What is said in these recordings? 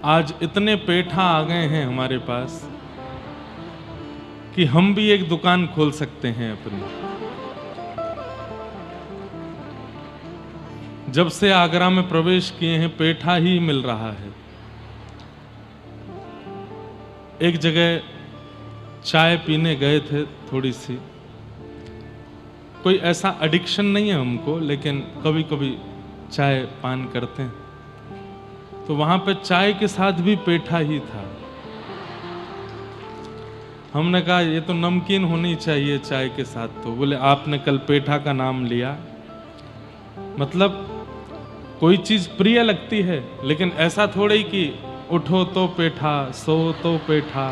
आज इतने पेठा आ गए हैं हमारे पास कि हम भी एक दुकान खोल सकते हैं अपनी। जब से आगरा में प्रवेश किए हैं पेठा ही मिल रहा है। एक जगह चाय पीने गए थे, थोड़ी सी, कोई ऐसा एडिक्शन नहीं है हमको, लेकिन कभी कभी चाय पान करते हैं, तो वहां पे चाय के साथ भी पेठा ही था। हमने कहा ये तो नमकीन होनी चाहिए चाय के साथ, तो बोले आपने कल पेठा का नाम लिया। मतलब कोई चीज प्रिय लगती है, लेकिन ऐसा थोड़ा ही कि उठो तो पेठा, सो तो पेठा,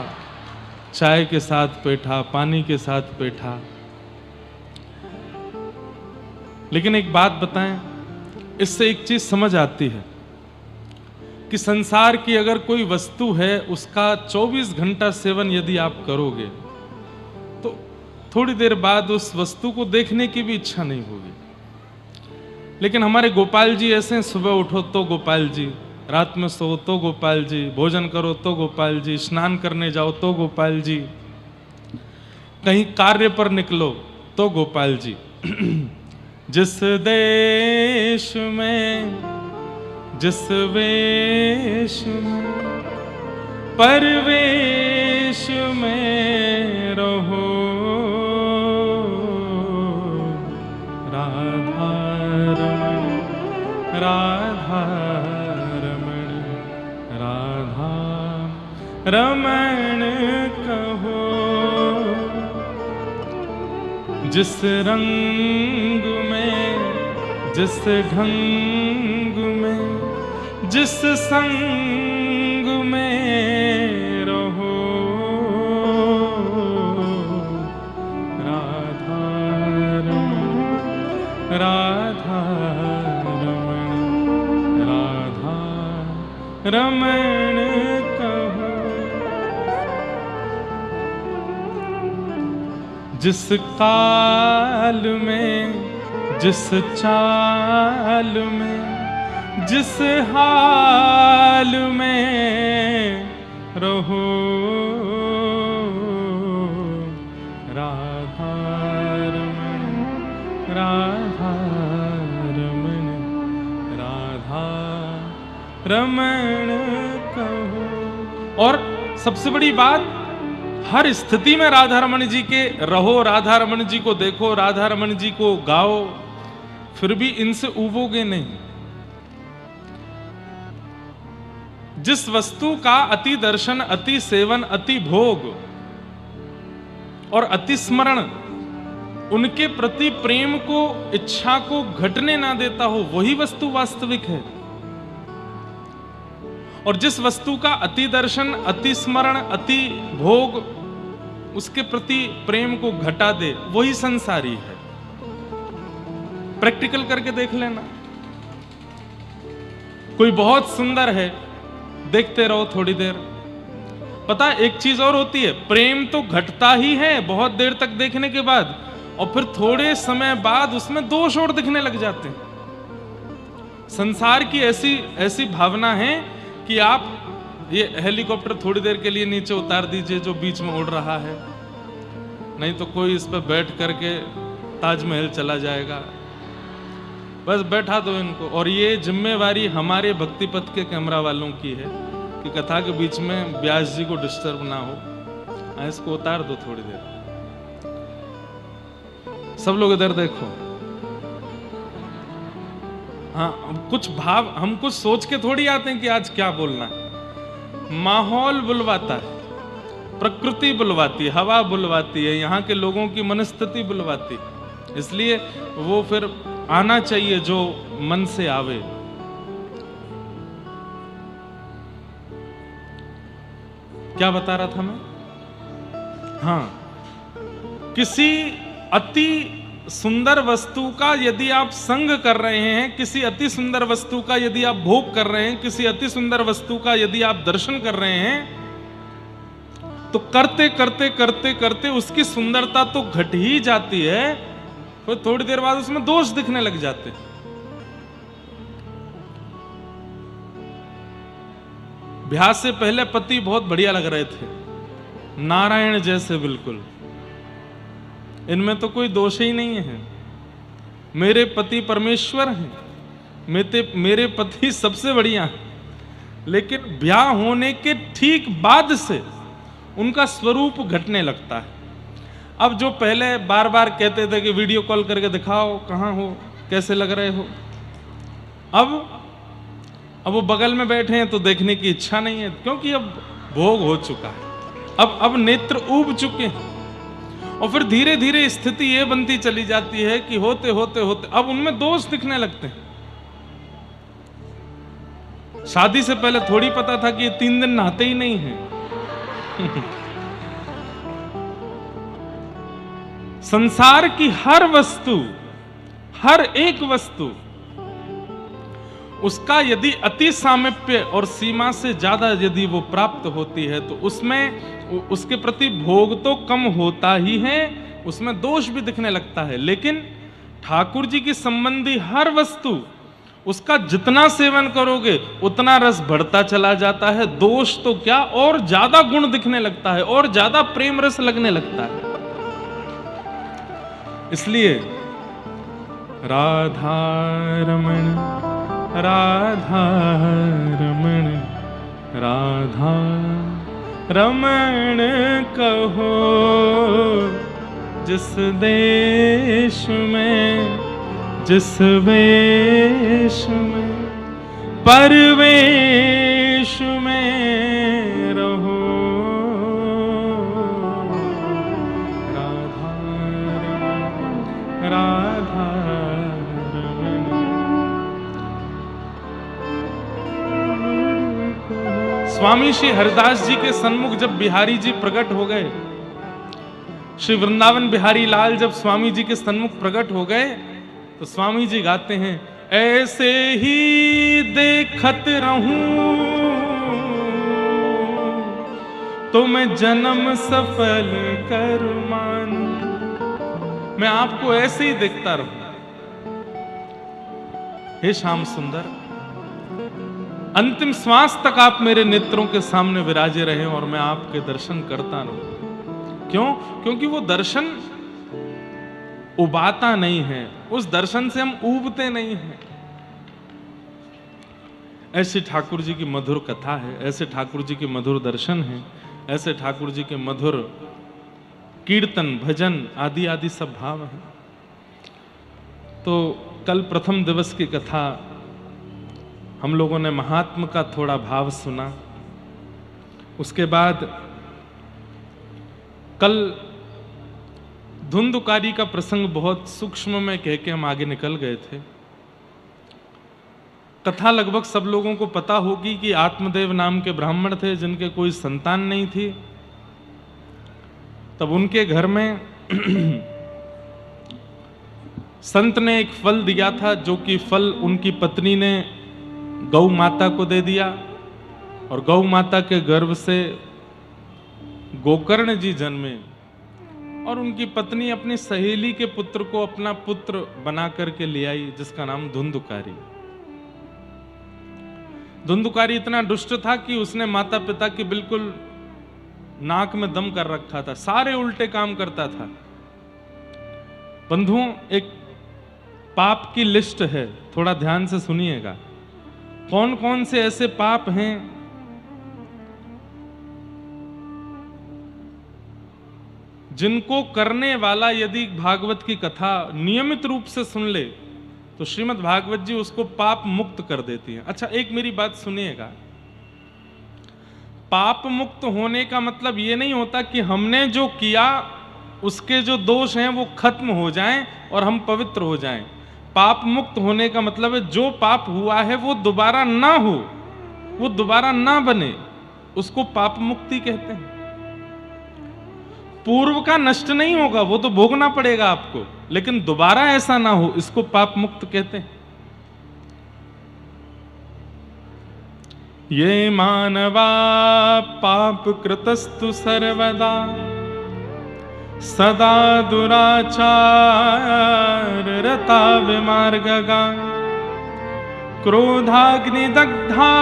चाय के साथ पेठा, पानी के साथ पेठा। लेकिन एक बात बताएं, इससे एक चीज समझ आती है कि संसार की अगर कोई वस्तु है, उसका 24 घंटा सेवन यदि आप करोगे तो थोड़ी देर बाद उस वस्तु को देखने की भी इच्छा नहीं होगी। लेकिन हमारे गोपाल जी ऐसे हैं, सुबह उठो तो गोपाल जी, रात में सो तो गोपाल जी, भोजन करो तो गोपाल जी, स्नान करने जाओ तो गोपाल जी, कहीं कार्य पर निकलो तो गोपाल जी। जिस देश में, जिस वेश में, परवेश में रहो, राधा रमण, राधा रमण, राधा रमण कहो। जिस रंग में, जिस ढंग में, जिस संग में रहो, राधा रमण, राधा रमण, राधा रमण कहो। जिस काल में, जिस चाल में, जिस हाल में रहो, राधा रमण, राधा रमण, राधा रमण कहो। और सबसे बड़ी बात, हर स्थिति में राधा रमण जी के रहो, राधा रमण जी को देखो, राधा रमण जी को गाओ, फिर भी इनसे उबोगे नहीं। जिस वस्तु का अति दर्शन, अति सेवन, अति भोग और अति स्मरण उनके प्रति प्रेम को, इच्छा को घटने ना देता हो, वही वस्तु वास्तविक है। और जिस वस्तु का अति दर्शन, अति स्मरण, अति भोग उसके प्रति प्रेम को घटा दे, वही संसारी है। प्रैक्टिकल करके देख लेना। कोई बहुत सुंदर है, देखते रहो थोड़ी देर। पता एक चीज और होती है, प्रेम तो घटता ही है बहुत देर तक देखने के बाद, और फिर थोड़े समय बाद उसमें दोष और दिखने लग जाते हैं। संसार की ऐसी ऐसी भावना है कि आप ये हेलीकॉप्टर थोड़ी देर के लिए नीचे उतार दीजिए जो बीच में उड़ रहा है, नहीं तो कोई इस पर बैठ करके ताजमहल चला जाएगा। बस बैठा दो इनको। और ये जिम्मेवारी हमारे भक्ति पथ के कैमरा वालों की है कि कथा के बीच में व्यास जी को डिस्टर्ब ना हो। इसको उतार दो थोड़ी देर। सब लोग इधर देखो। हाँ, कुछ भाव हम कुछ सोच के थोड़ी आते हैं कि आज क्या बोलना है। माहौल बुलवाता है, प्रकृति बुलवाती है, हवा बुलवाती है, यहाँ के लोगों की मनस्थिति बुलवाती है, इसलिए वो फिर आना चाहिए जो मन से आवे। क्या बता रहा था मैं? हाँ, किसी अति सुंदर वस्तु का यदि आप संग कर रहे हैं, किसी अति सुंदर वस्तु का यदि आप भोग कर रहे हैं, किसी अति सुंदर वस्तु का यदि आप दर्शन कर रहे हैं, तो करते करते करते करते उसकी सुंदरता तो घट ही जाती है, फिर थोड़ी देर बाद उसमें दोष दिखने लग जाते हैं। ब्याह से पहले पति बहुत बढ़िया लग रहे थे, नारायण जैसे बिल्कुल, इनमें तो कोई दोष ही नहीं है, मेरे पति परमेश्वर हैं, मेरे पति सबसे बढ़िया हैं। लेकिन ब्याह होने के ठीक बाद से उनका स्वरूप घटने लगता है। अब जो पहले बार बार कहते थे कि वीडियो कॉल करके दिखाओ कहाँ हो, कैसे लग रहे हो, अब वो बगल में बैठे हैं तो देखने की इच्छा नहीं है, क्योंकि अब भोग हो चुका है, अब नेत्र ऊब चुके हैं। और फिर धीरे धीरे स्थिति ये बनती चली जाती है कि होते होते होते अब उनमें दोष दिखने लगते हैं। शादी से पहले थोड़ी पता था कि ये 3 दिन नहाते ही नहीं हैं। संसार की हर वस्तु, हर एक वस्तु, उसका यदि अति सामीप्य और सीमा से ज्यादा यदि वो प्राप्त होती है तो उसमें उसके प्रति भोग तो कम होता ही है, उसमें दोष भी दिखने लगता है। लेकिन ठाकुर जी की संबंधी हर वस्तु, उसका जितना सेवन करोगे उतना रस बढ़ता चला जाता है, दोष तो क्या और ज्यादा गुण दिखने लगता है और ज्यादा प्रेम रस लगने लगता है। इसलिए राधा रमण राधा रमण राधा रमण कहो, जिस देश में जिस वेश में परवेश में रहो, राधा रमण राधा रमण। स्वामी श्री हरिदास जी के सन्मुख जब बिहारी जी प्रकट हो गए, श्री वृंदावन बिहारी लाल जब स्वामी जी के सन्मुख प्रकट हो गए तो स्वामी जी गाते हैं, ऐसे ही देखत रहूं तो मैं जन्म सफल कर मानूं, मैं आपको ऐसे ही देखता रहूं। हे श्याम सुंदर, अंतिम श्वास तक आप मेरे नेत्रों के सामने विराजे रहे और मैं आपके दर्शन करता रहूं। क्यों? क्योंकि वो दर्शन उबाता नहीं है, उस दर्शन से हम ऊबते नहीं हैं। ऐसी ठाकुर जी की मधुर कथा है, ऐसे ठाकुर जी के मधुर दर्शन हैं, ऐसे ठाकुर जी के मधुर कीर्तन भजन आदि आदि सब भाव हैं। तो कल प्रथम दिवस की कथा हम लोगों ने महात्म का थोड़ा भाव सुना, उसके बाद कल धुंधुकारी का प्रसंग बहुत सूक्ष्म में कह के हम आगे निकल गए थे। कथा लगभग सब लोगों को पता होगी कि आत्मदेव नाम के ब्राह्मण थे जिनके कोई संतान नहीं थी। तब उनके घर में संत ने एक फल दिया था, जो कि फल उनकी पत्नी ने गौ माता को दे दिया और गौ माता के गर्भ से गोकर्ण जी जन्मे और उनकी पत्नी अपनी सहेली के पुत्र को अपना पुत्र बना करके ले आई, जिसका नाम धुंधुकारी। धुंधुकारी इतना दुष्ट था कि उसने माता पिता की बिल्कुल नाक में दम कर रखा था, सारे उल्टे काम करता था। बंधुओं, एक पाप की लिस्ट है, थोड़ा ध्यान से सुनिएगा। कौन कौन से ऐसे पाप हैं जिनको करने वाला यदि भागवत की कथा नियमित रूप से सुन ले तो श्रीमद् भागवत जी उसको पाप मुक्त कर देती है। अच्छा, एक मेरी बात सुनिएगा, पाप मुक्त होने का मतलब ये नहीं होता कि हमने जो किया उसके जो दोष हैं वो खत्म हो जाएं और हम पवित्र हो जाएं। पाप मुक्त होने का मतलब है जो पाप हुआ है वो दोबारा ना हो, वो दोबारा ना बने, उसको पाप मुक्ति कहते हैं। पूर्व का नष्ट नहीं होगा, वो तो भोगना पड़ेगा आपको, लेकिन दोबारा ऐसा ना हो, इसको पाप मुक्त कहते हैं। ये मानवा पाप कृतस्तु सर्वदा सदा दुराचार रता विमार्गगा क्रोधाग्निदग्धा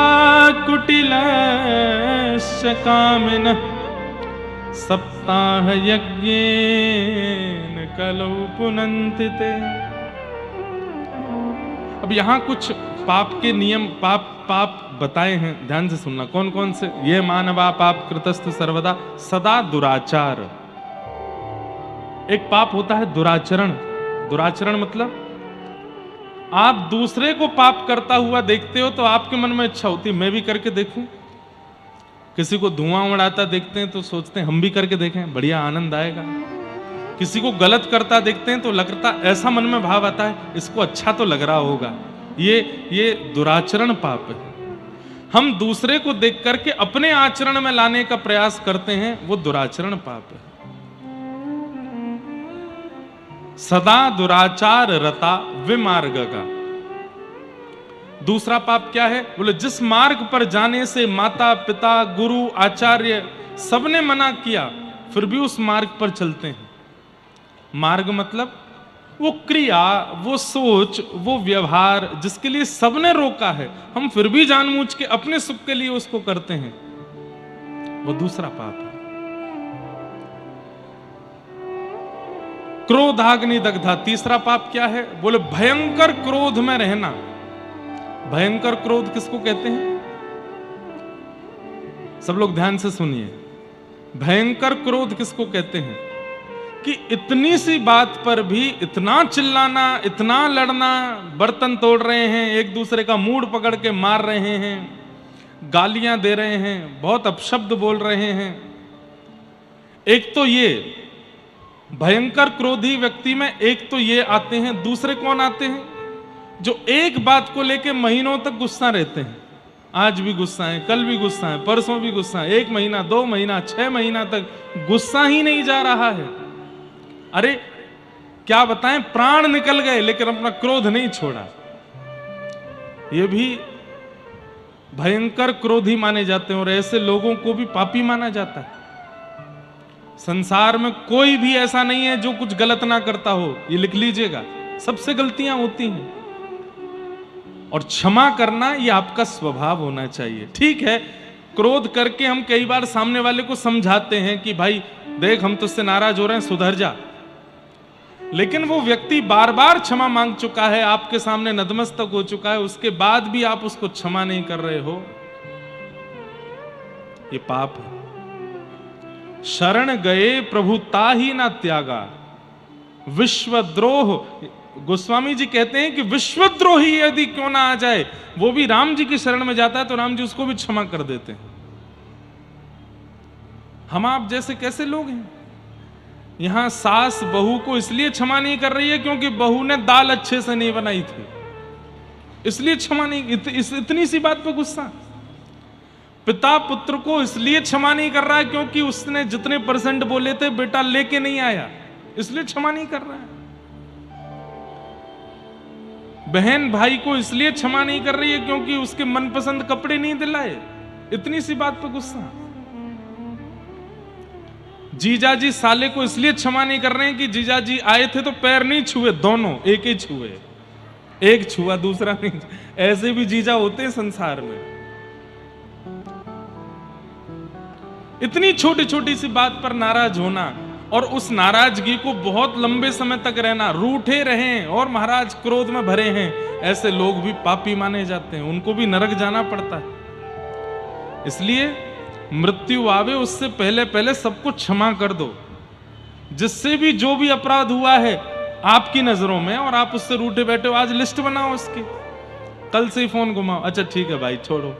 कुटिलस्य कामिनः सप्ताह यज्ञेन कलौ पुनन्ति ते। अब यहां कुछ पाप के नियम, पाप बताए हैं, ध्यान से सुनना। कौन कौन से? ये मानवा पाप कृतस्तु सर्वदा सदा दुराचार। एक पाप होता है दुराचरण। दुराचरण मतलब आप दूसरे को पाप करता हुआ देखते हो तो आपके मन में इच्छा होती है मैं भी करके देखूं। किसी को धुआं उड़ाता देखते हैं तो सोचते हैं हम भी करके देखें, बढ़िया आनंद आएगा। किसी को गलत करता देखते हैं तो लगता, ऐसा मन में भाव आता है इसको अच्छा तो लग रहा होगा। ये दुराचरण पाप है। हम दूसरे को देख करके अपने आचरण में लाने का प्रयास करते हैं, वो दुराचरण पाप है। सदा दुराचार रता विमार्ग का। दूसरा पाप क्या है? बोले जिस मार्ग पर जाने से माता पिता गुरु आचार्य सबने मना किया फिर भी उस मार्ग पर चलते हैं। मार्ग मतलब वो क्रिया, वो सोच, वो व्यवहार जिसके लिए सबने रोका है, हम फिर भी जानबूझ के अपने सुख के लिए उसको करते हैं, वो दूसरा पाप है। क्रोधाग्नि दग्धा। तीसरा पाप क्या है? बोले भयंकर क्रोध में रहना। भयंकर क्रोध किसको कहते हैं? सब लोग ध्यान से सुनिए। भयंकर क्रोध किसको कहते हैं? कि इतनी सी बात पर भी इतना चिल्लाना, इतना लड़ना, बर्तन तोड़ रहे हैं, एक दूसरे का मूड पकड़ के मार रहे हैं, गालियां दे रहे हैं, बहुत अपशब्द बोल रहे हैं। एक तो ये भयंकर क्रोधी व्यक्ति में एक तो ये आते हैं। दूसरे कौन आते हैं? जो एक बात को लेके महीनों तक गुस्सा रहते हैं। आज भी गुस्सा है, कल भी गुस्सा है, परसों भी गुस्सा है, 1 महीना 2 महीना 6 महीना तक गुस्सा ही नहीं जा रहा है। अरे क्या बताएं, प्राण निकल गए लेकिन अपना क्रोध नहीं छोड़ा। ये भी भयंकर क्रोधी माने जाते हैं और ऐसे लोगों को भी पापी माना जाता है। संसार में कोई भी ऐसा नहीं है जो कुछ गलत ना करता हो, ये लिख लीजिएगा। सबसे गलतियां होती हैं और क्षमा करना ये आपका स्वभाव होना चाहिए। ठीक है, क्रोध करके हम कई बार सामने वाले को समझाते हैं कि भाई देख हम तुझसे नाराज हो रहे हैं, सुधर जा। लेकिन वो व्यक्ति बार बार क्षमा मांग चुका है, आपके सामने नतमस्तक हो चुका है, उसके बाद भी आप उसको क्षमा नहीं कर रहे हो, ये पाप है। शरण गए प्रभु ताहि ना त्यागा, विश्वद्रोह। गोस्वामी जी कहते हैं कि विश्वद्रोही यदि क्यों ना आ जाए, वो भी राम जी की शरण में जाता है तो राम जी उसको भी क्षमा कर देते हैं। हम आप जैसे कैसे लोग हैं? यहां सास बहू को इसलिए क्षमा नहीं कर रही है क्योंकि बहू ने दाल अच्छे से नहीं बनाई थी, इसलिए क्षमा नहीं। इतनी सी बात पे गुस्सा। पिता पुत्र को इसलिए क्षमा नहीं कर रहा है क्योंकि उसने जितने % बोले थे बेटा लेके नहीं आया, इसलिए क्षमा नहीं कर रहा है। बहन भाई को इसलिए क्षमा नहीं कर रही है क्योंकि उसके मनपसंद कपड़े नहीं दिलाए, इतनी सी बात पे गुस्सा। जीजाजी साले को इसलिए क्षमा नहीं कर रहे हैं कि जीजाजी आए थे तो पैर नहीं छुए, दोनों एक ही छुए, एक छुआ दूसरा नहीं। ऐसे भी जीजा होते हैं संसार में। इतनी छोटी छोटी सी बात पर नाराज होना और उस नाराजगी को बहुत लंबे समय तक रहना, रूठे रहें और महाराज क्रोध में भरे हैं, ऐसे लोग भी पापी माने जाते हैं, उनको भी नरक जाना पड़ता है। इसलिए मृत्यु आवे उससे पहले पहले सबको क्षमा कर दो। जिससे भी जो भी अपराध हुआ है आपकी नजरों में और आप उससे रूठे बैठे हो, आज लिस्ट बनाओ उसकी, कल से ही फोन घुमाओ, अच्छा ठीक है भाई छोड़ो,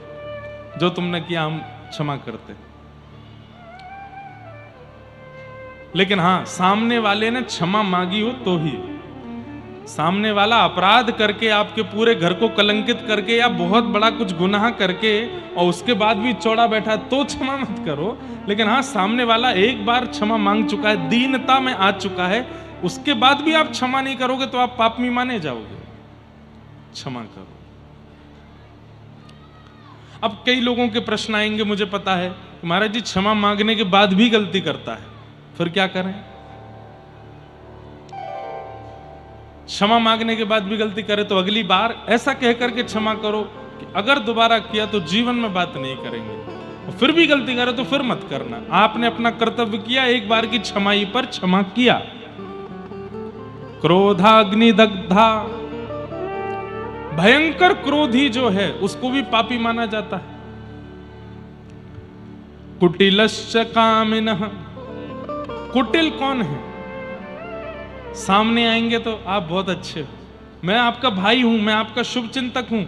जो तुमने किया हम क्षमा करते। लेकिन हां, सामने वाले ने क्षमा मांगी हो तो ही। सामने वाला अपराध करके आपके पूरे घर को कलंकित करके या बहुत बड़ा कुछ गुनाह करके और उसके बाद भी चौड़ा बैठा तो क्षमा मत करो। लेकिन हाँ, सामने वाला एक बार क्षमा मांग चुका है, दीनता में आ चुका है, उसके बाद भी आप क्षमा नहीं करोगे तो आप पापी माने जाओगे। क्षमा करो। अब कई लोगों के प्रश्न आएंगे, मुझे पता है, महाराज जी क्षमा मांगने के बाद भी गलती करता है, फिर क्या करें? क्षमा मांगने के बाद भी गलती करे तो अगली बार ऐसा कह करके क्षमा करो कि अगर दोबारा किया तो जीवन में बात नहीं करेंगे, और फिर भी गलती करे तो फिर मत करना। आपने अपना कर्तव्य किया, एक बार की क्षमाई पर क्षमा किया। क्रोधाग्नि दग्धा, भयंकर क्रोधी जो है उसको भी पापी माना जाता है। कुटिलश्च कामिनः, कुटिल कौन है? सामने आएंगे तो आप बहुत अच्छे हो, मैं आपका भाई हूं, मैं आपका शुभ चिंतक हूं,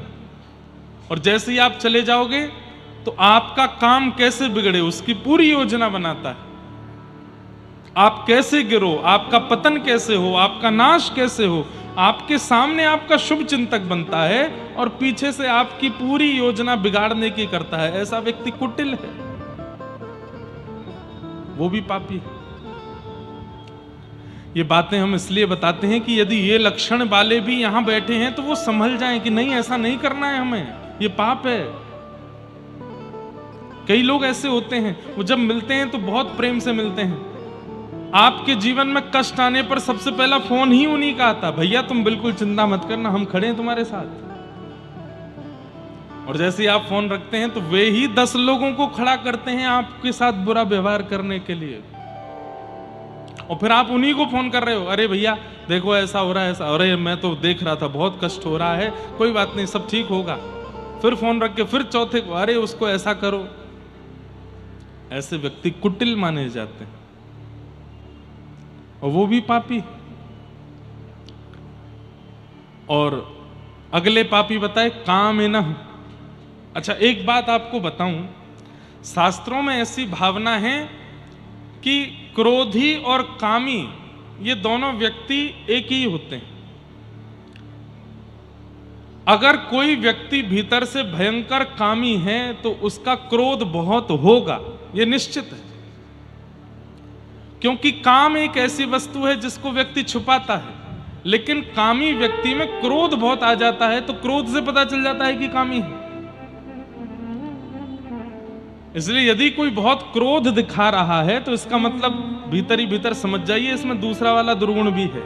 और जैसे ही आप चले जाओगे तो आपका काम कैसे बिगड़े उसकी पूरी योजना बनाता है। आप कैसे गिरो, आपका पतन कैसे हो, आपका नाश कैसे हो, आपके सामने आपका शुभ चिंतक बनता है और पीछे से आपकी पूरी योजना बिगाड़ने की करता है। ऐसा व्यक्ति कुटिल है, वो भी पापी है। ये बातें हम इसलिए बताते हैं कि यदि ये लक्षण वाले भी यहां बैठे हैं तो वो संभल जाएं कि नहीं, ऐसा नहीं करना है हमें, ये पाप है। कई लोग ऐसे होते हैं, वो जब मिलते हैं तो बहुत प्रेम से मिलते हैं। आपके जीवन में कष्ट आने पर सबसे पहला फोन ही उन्हीं का आता, भैया तुम बिल्कुल चिंता मत करना, हम खड़े हैं तुम्हारे साथ। और जैसे ही आप फोन रखते हैं तो वे ही 10 लोगों को खड़ा करते हैं आपके साथ बुरा व्यवहार करने के लिए, और फिर आप उन्हीं को फोन कर रहे हो, अरे भैया देखो ऐसा हो रहा है, ऐसा, अरे मैं तो देख रहा था बहुत कष्ट हो रहा है, कोई बात नहीं सब ठीक होगा। फिर फोन रख के फिर चौथे को, अरे उसको ऐसा करो। ऐसे व्यक्ति कुटिल माने जाते हैं और वो भी पापी। और अगले पापी बताए कामिनः। अच्छा एक बात आपको बताऊं, शास्त्रों में ऐसी भावना है कि क्रोधी और कामी ये दोनों व्यक्ति एक ही होते हैं। अगर कोई व्यक्ति भीतर से भयंकर कामी है तो उसका क्रोध बहुत होगा, यह निश्चित है। क्योंकि काम एक ऐसी वस्तु है जिसको व्यक्ति छुपाता है, लेकिन कामी व्यक्ति में क्रोध बहुत आ जाता है तो क्रोध से पता चल जाता है कि कामी है। इसलिए यदि कोई बहुत क्रोध दिखा रहा है तो इसका मतलब भीतर ही भीतर समझ जाइए इसमें दूसरा वाला दुर्गुण भी है।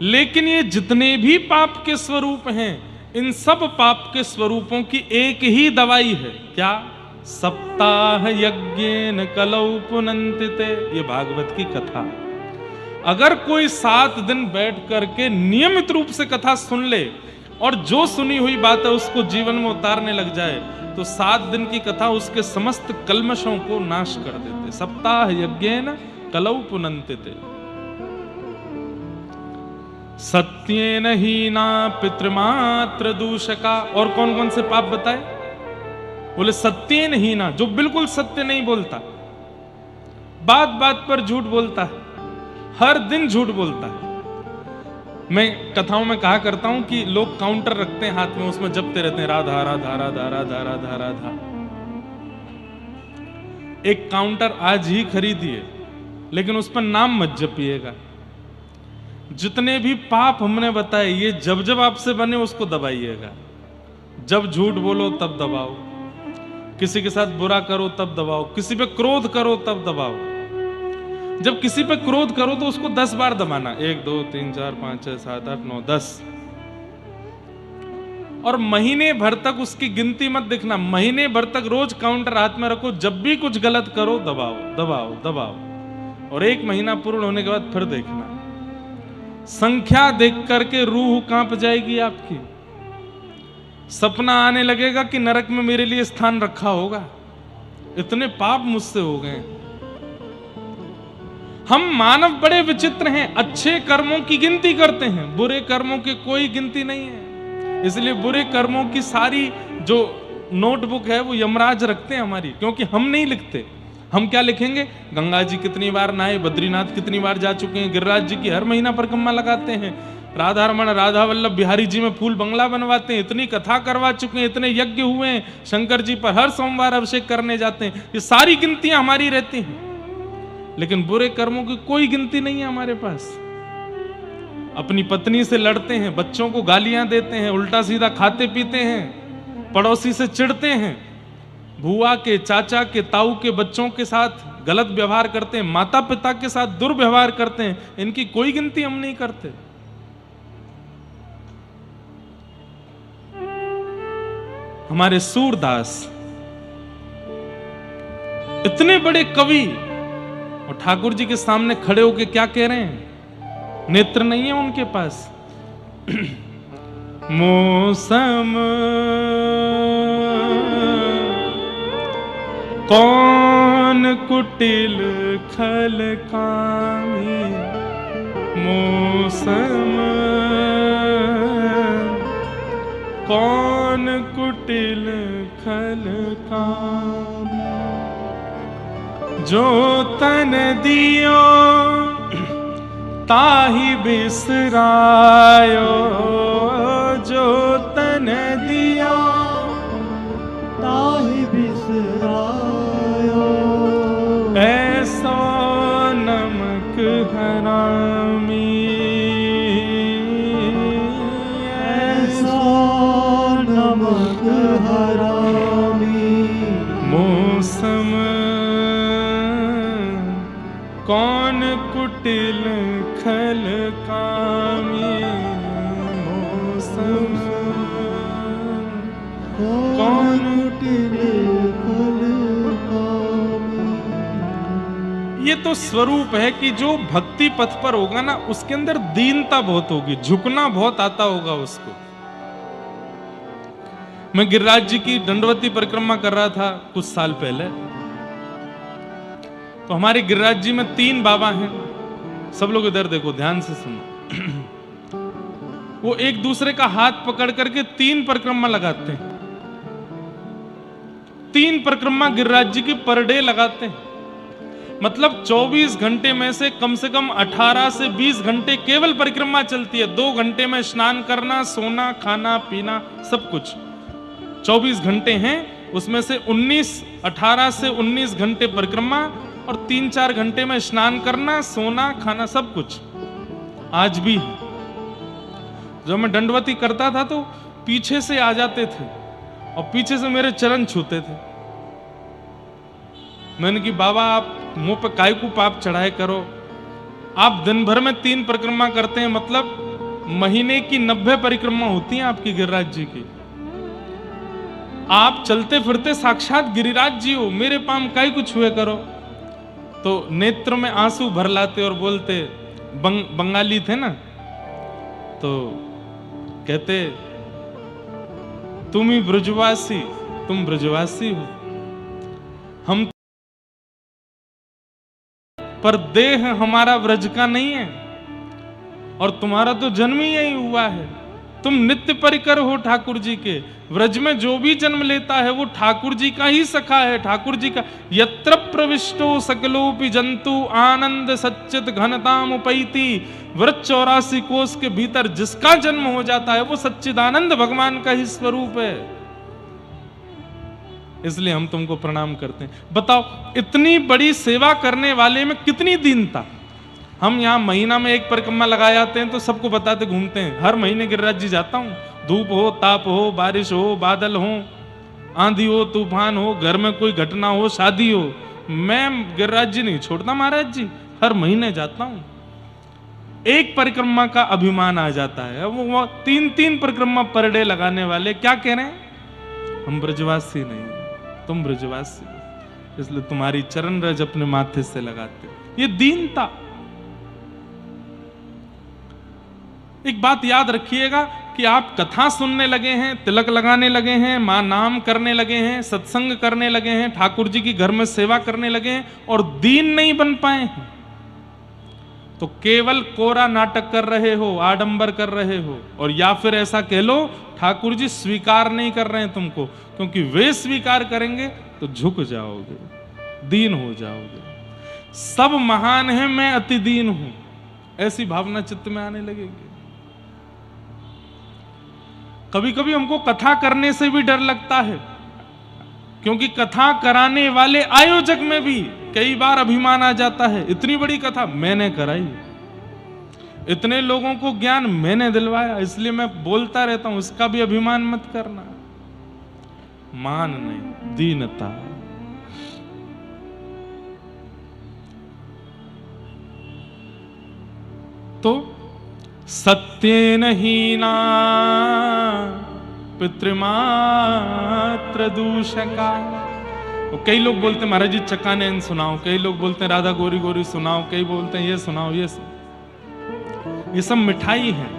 लेकिन ये जितने भी पाप के स्वरूप हैं, इन सब पाप के स्वरूपों की एक ही दवाई है, क्या? सप्ताह यज्ञेन कलौ पुनन्तिते, ये भागवत की कथा। अगर कोई 7 दिन बैठ करके नियमित रूप से कथा सुन ले और जो सुनी हुई बात है उसको जीवन में उतारने लग जाए तो 7 दिन की कथा उसके समस्त कल्मशों को नाश कर देते। सप्ताह यज्ञेन कलौ पुनन्तिते। सत्येन हीना पितृमात्र दूषका। और कौन कौन से पाप बताए? बोले सत्येन हीना, जो बिल्कुल सत्य नहीं बोलता, बात बात पर झूठ बोलता है, हर दिन झूठ बोलता है। मैं कथाओं में कहा करता हूं कि लोग काउंटर रखते हैं हाथ में, उसमें जपते रहते हैं राधा राधा राधा राधा राधा राधा। एक काउंटर आज ही खरीदिए, लेकिन उस पर नाम मत जपिएगा। जितने भी पाप हमने बताए ये जब जब आपसे बने उसको दबाइएगा। जब झूठ बोलो तब दबाओ, किसी के साथ बुरा करो तब दबाओ, किसी पे क्रोध करो तब दबाओ। जब किसी पे क्रोध करो तो उसको 10 बार दबाना, 1 2 3 4 5 6 7 8 9 10, और महीने भर तक उसकी गिनती मत देखना। महीने भर तक रोज काउंटर हाथ में रखो, जब भी कुछ गलत करो दबाओ दबाओ दबाओ, और 1 महीना पूर्ण होने के बाद फिर देखना। संख्या देख करके रूह कांप जाएगी आपकी। सपना आने लगेगा कि नरक में मेरे लिए स्थान रखा होगा, इतने पाप मुझसे हो गए। हम मानव बड़े विचित्र हैं, अच्छे कर्मों की गिनती करते हैं, बुरे कर्मों की कोई गिनती नहीं है। इसलिए बुरे कर्मों की सारी जो नोटबुक है वो यमराज रखते हैं हमारी, क्योंकि हम नहीं लिखते। हम क्या लिखेंगे? गंगा जी कितनी बार नहाए, बद्रीनाथ कितनी बार जा चुके हैं, गिरिराज जी की हर महीना परिक्रमा लगाते हैं, राधा रमण राधा वल्लभ बिहारी जी में फूल बंगला बनवाते हैं, इतनी कथा करवा चुके हैं, इतने यज्ञ हुए हैं, शंकर जी पर हर सोमवार अभिषेक करने जाते हैं। ये सारी गिनतियां हमारी रहती हैं, लेकिन बुरे कर्मों की कोई गिनती नहीं है हमारे पास। अपनी पत्नी से लड़ते हैं, बच्चों को गालियां देते हैं, उल्टा सीधा खाते पीते हैं, पड़ोसी से चिढ़ते हैं, बुआ के, चाचा के, ताऊ के बच्चों के साथ गलत व्यवहार करते हैं, माता पिता के साथ दुर्व्यवहार करते हैं, इनकी कोई गिनती हम नहीं करते। हमारे सूरदास इतने बड़े कवि और ठाकुर जी के सामने खड़े होके क्या कह रहे हैं? नेत्र नहीं है उनके पास। मौसम कौन कुटिल खल कामी, मौसम कौन कुटिल खल कामी, जो तन दियो ताहि बिसरायो, जो तन दियो ताहि बिसरायो, ऐसो नमक हरामी, ऐसो नमक हरामी, मौसम कौन कुटिल खल कामी, मौसम कौन कुटिल खल कामी। ये तो स्वरूप है कि जो भक्ति पथ पर होगा ना, उसके अंदर दीनता बहुत होगी, झुकना बहुत आता होगा उसको। मैं गिरिराज जी की दंडवती परिक्रमा कर रहा था कुछ साल पहले, तो हमारे गिरिराज जी में 3 बाबा हैं। सब लोग इधर देखो, ध्यान से सुनो। वो एक दूसरे का हाथ पकड़ करके 3 परिक्रमा लगाते हैं। 3 परिक्रमा गिरिराज जी की पर डे लगाते हैं। मतलब 24 घंटे में से कम 18 से 20 घंटे केवल परिक्रमा चलती है। 2 घंटे में स्नान करना, सोना, खाना, पीना, सब कुछ। 24 घंटे हैं, उसमें से 18 से 19 घंटे परिक्रमा और 3-4 घंटे में स्नान करना, सोना, खाना, सब कुछ। आज भी जब मैं दंडवती करता था तो पीछे से आ जाते थे और पीछे से मेरे चरण छूते थे। मैंने कि बाबा आप मुंह पे काय को पाप चढ़ाए करो, आप दिन भर में 3 परिक्रमा करते हैं, मतलब महीने की 90 परिक्रमा होती हैं आपकी गिरिराज जी की। आप चलते फिरते साक्षात गिरिराज जी हो, मेरे पाम काय कुछ हुए करो। तो नेत्र में आंसू भर लाते और बोलते, बंगाली थे ना, तो कहते तुम ही ब्रजवासी, तुम ब्रजवासी हो, हम पर देह हमारा ब्रज का नहीं है और तुम्हारा तो जन्म ही यही हुआ है। तुम नित्य परिकर हो ठाकुर जी के। ब्रज में जो भी जन्म लेता है वो ठाकुर जी का ही सखा है, ठाकुर जी का। यत्र प्रविष्टो सकलोपि जंतु आनंद सच्चित घनताम उपैति। व्रज 84 कोष के भीतर जिसका जन्म हो जाता है वो सच्चिदानंद भगवान का ही स्वरूप है। इसलिए हम तुमको प्रणाम करते हैं। बताओ इतनी बड़ी सेवा करने वाले में कितनी दीनता। हम यहाँ महीना में 1 परिक्रमा लगा जाते हैं तो सबको बताते घूमते हैं, हर महीने गिरिराज जी जाता हूँ। धूप हो, ताप हो, बारिश हो, बादल हो, आंधी हो, तूफान हो, घर में कोई घटना हो, शादी हो, मैं गिरिराज जी नहीं छोड़ता महाराज जी, हर महीने जाता हूँ। 1 परिक्रमा का अभिमान आ जाता है। वो 3-3 परिक्रमा पर डे लगाने वाले क्या कह रहे हैं? हम ब्रजवासी नहीं, तुम ब्रजवासी, इसलिए तुम्हारी चरण रज अपने माथे से लगाते। ये दीनता। एक बात याद रखिएगा कि आप कथा सुनने लगे हैं, तिलक लगाने लगे हैं, मां नाम करने लगे हैं, सत्संग करने लगे हैं, ठाकुर जी की घर में सेवा करने लगे हैं और दीन नहीं बन पाए हैं तो केवल कोरा नाटक कर रहे हो, आडंबर कर रहे हो। और या फिर ऐसा कह लो ठाकुर जी स्वीकार नहीं कर रहे हैं तुमको, क्योंकि वे स्वीकार करेंगे तो झुक जाओगे, दीन हो जाओगे। सब महान है, मैं अति दीन हूं, ऐसी भावना चित्त में आने लगेगी। कभी कभी हमको कथा करने से भी डर लगता है, क्योंकि कथा कराने वाले आयोजक में भी कई बार अभिमान आ जाता है। इतनी बड़ी कथा मैंने कराई, इतने लोगों को ज्ञान मैंने दिलवाया, इसलिए मैं बोलता रहता हूं, इसका भी अभिमान मत करना। मान नहीं, दीनता। तो सत्येन हीना पितृमात्र दूषका। कई लोग बोलते हैं महाराज जी चकानैन सुनाओ, कई लोग बोलते हैं राधा गोरी गोरी सुनाओ, कई बोलते हैं ये सुनाओ, ये सब मिठाई है।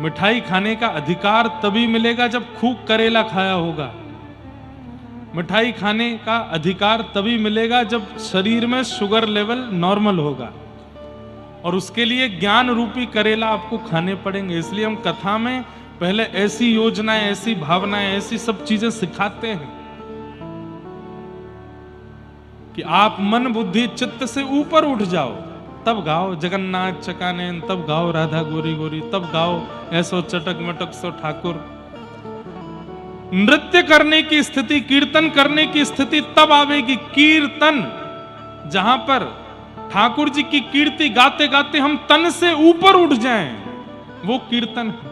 मिठाई खाने का अधिकार तभी मिलेगा जब खूब करेला खाया होगा। मिठाई खाने का अधिकार तभी मिलेगा जब शरीर में शुगर लेवल नॉर्मल होगा, और उसके लिए ज्ञान रूपी करेला आपको खाने पड़ेंगे। इसलिए हम कथा में पहले ऐसी योजनाएं, ऐसी भावनाएं, ऐसी सब चीजें सिखाते हैं कि आप मन बुद्धि चित्त से ऊपर उठ जाओ, तब गाओ जगन्नाथ चकानैन, तब गाओ राधा गोरी गोरी, तब गाओ ऐसो चटक मटक सो ठाकुर। नृत्य करने की स्थिति, कीर्तन करने की स्थिति तब आवेगी। कीर्तन, जहां पर ठाकुर जी की कीर्ति गाते गाते हम तन से ऊपर उठ जाएं, वो कीर्तन है।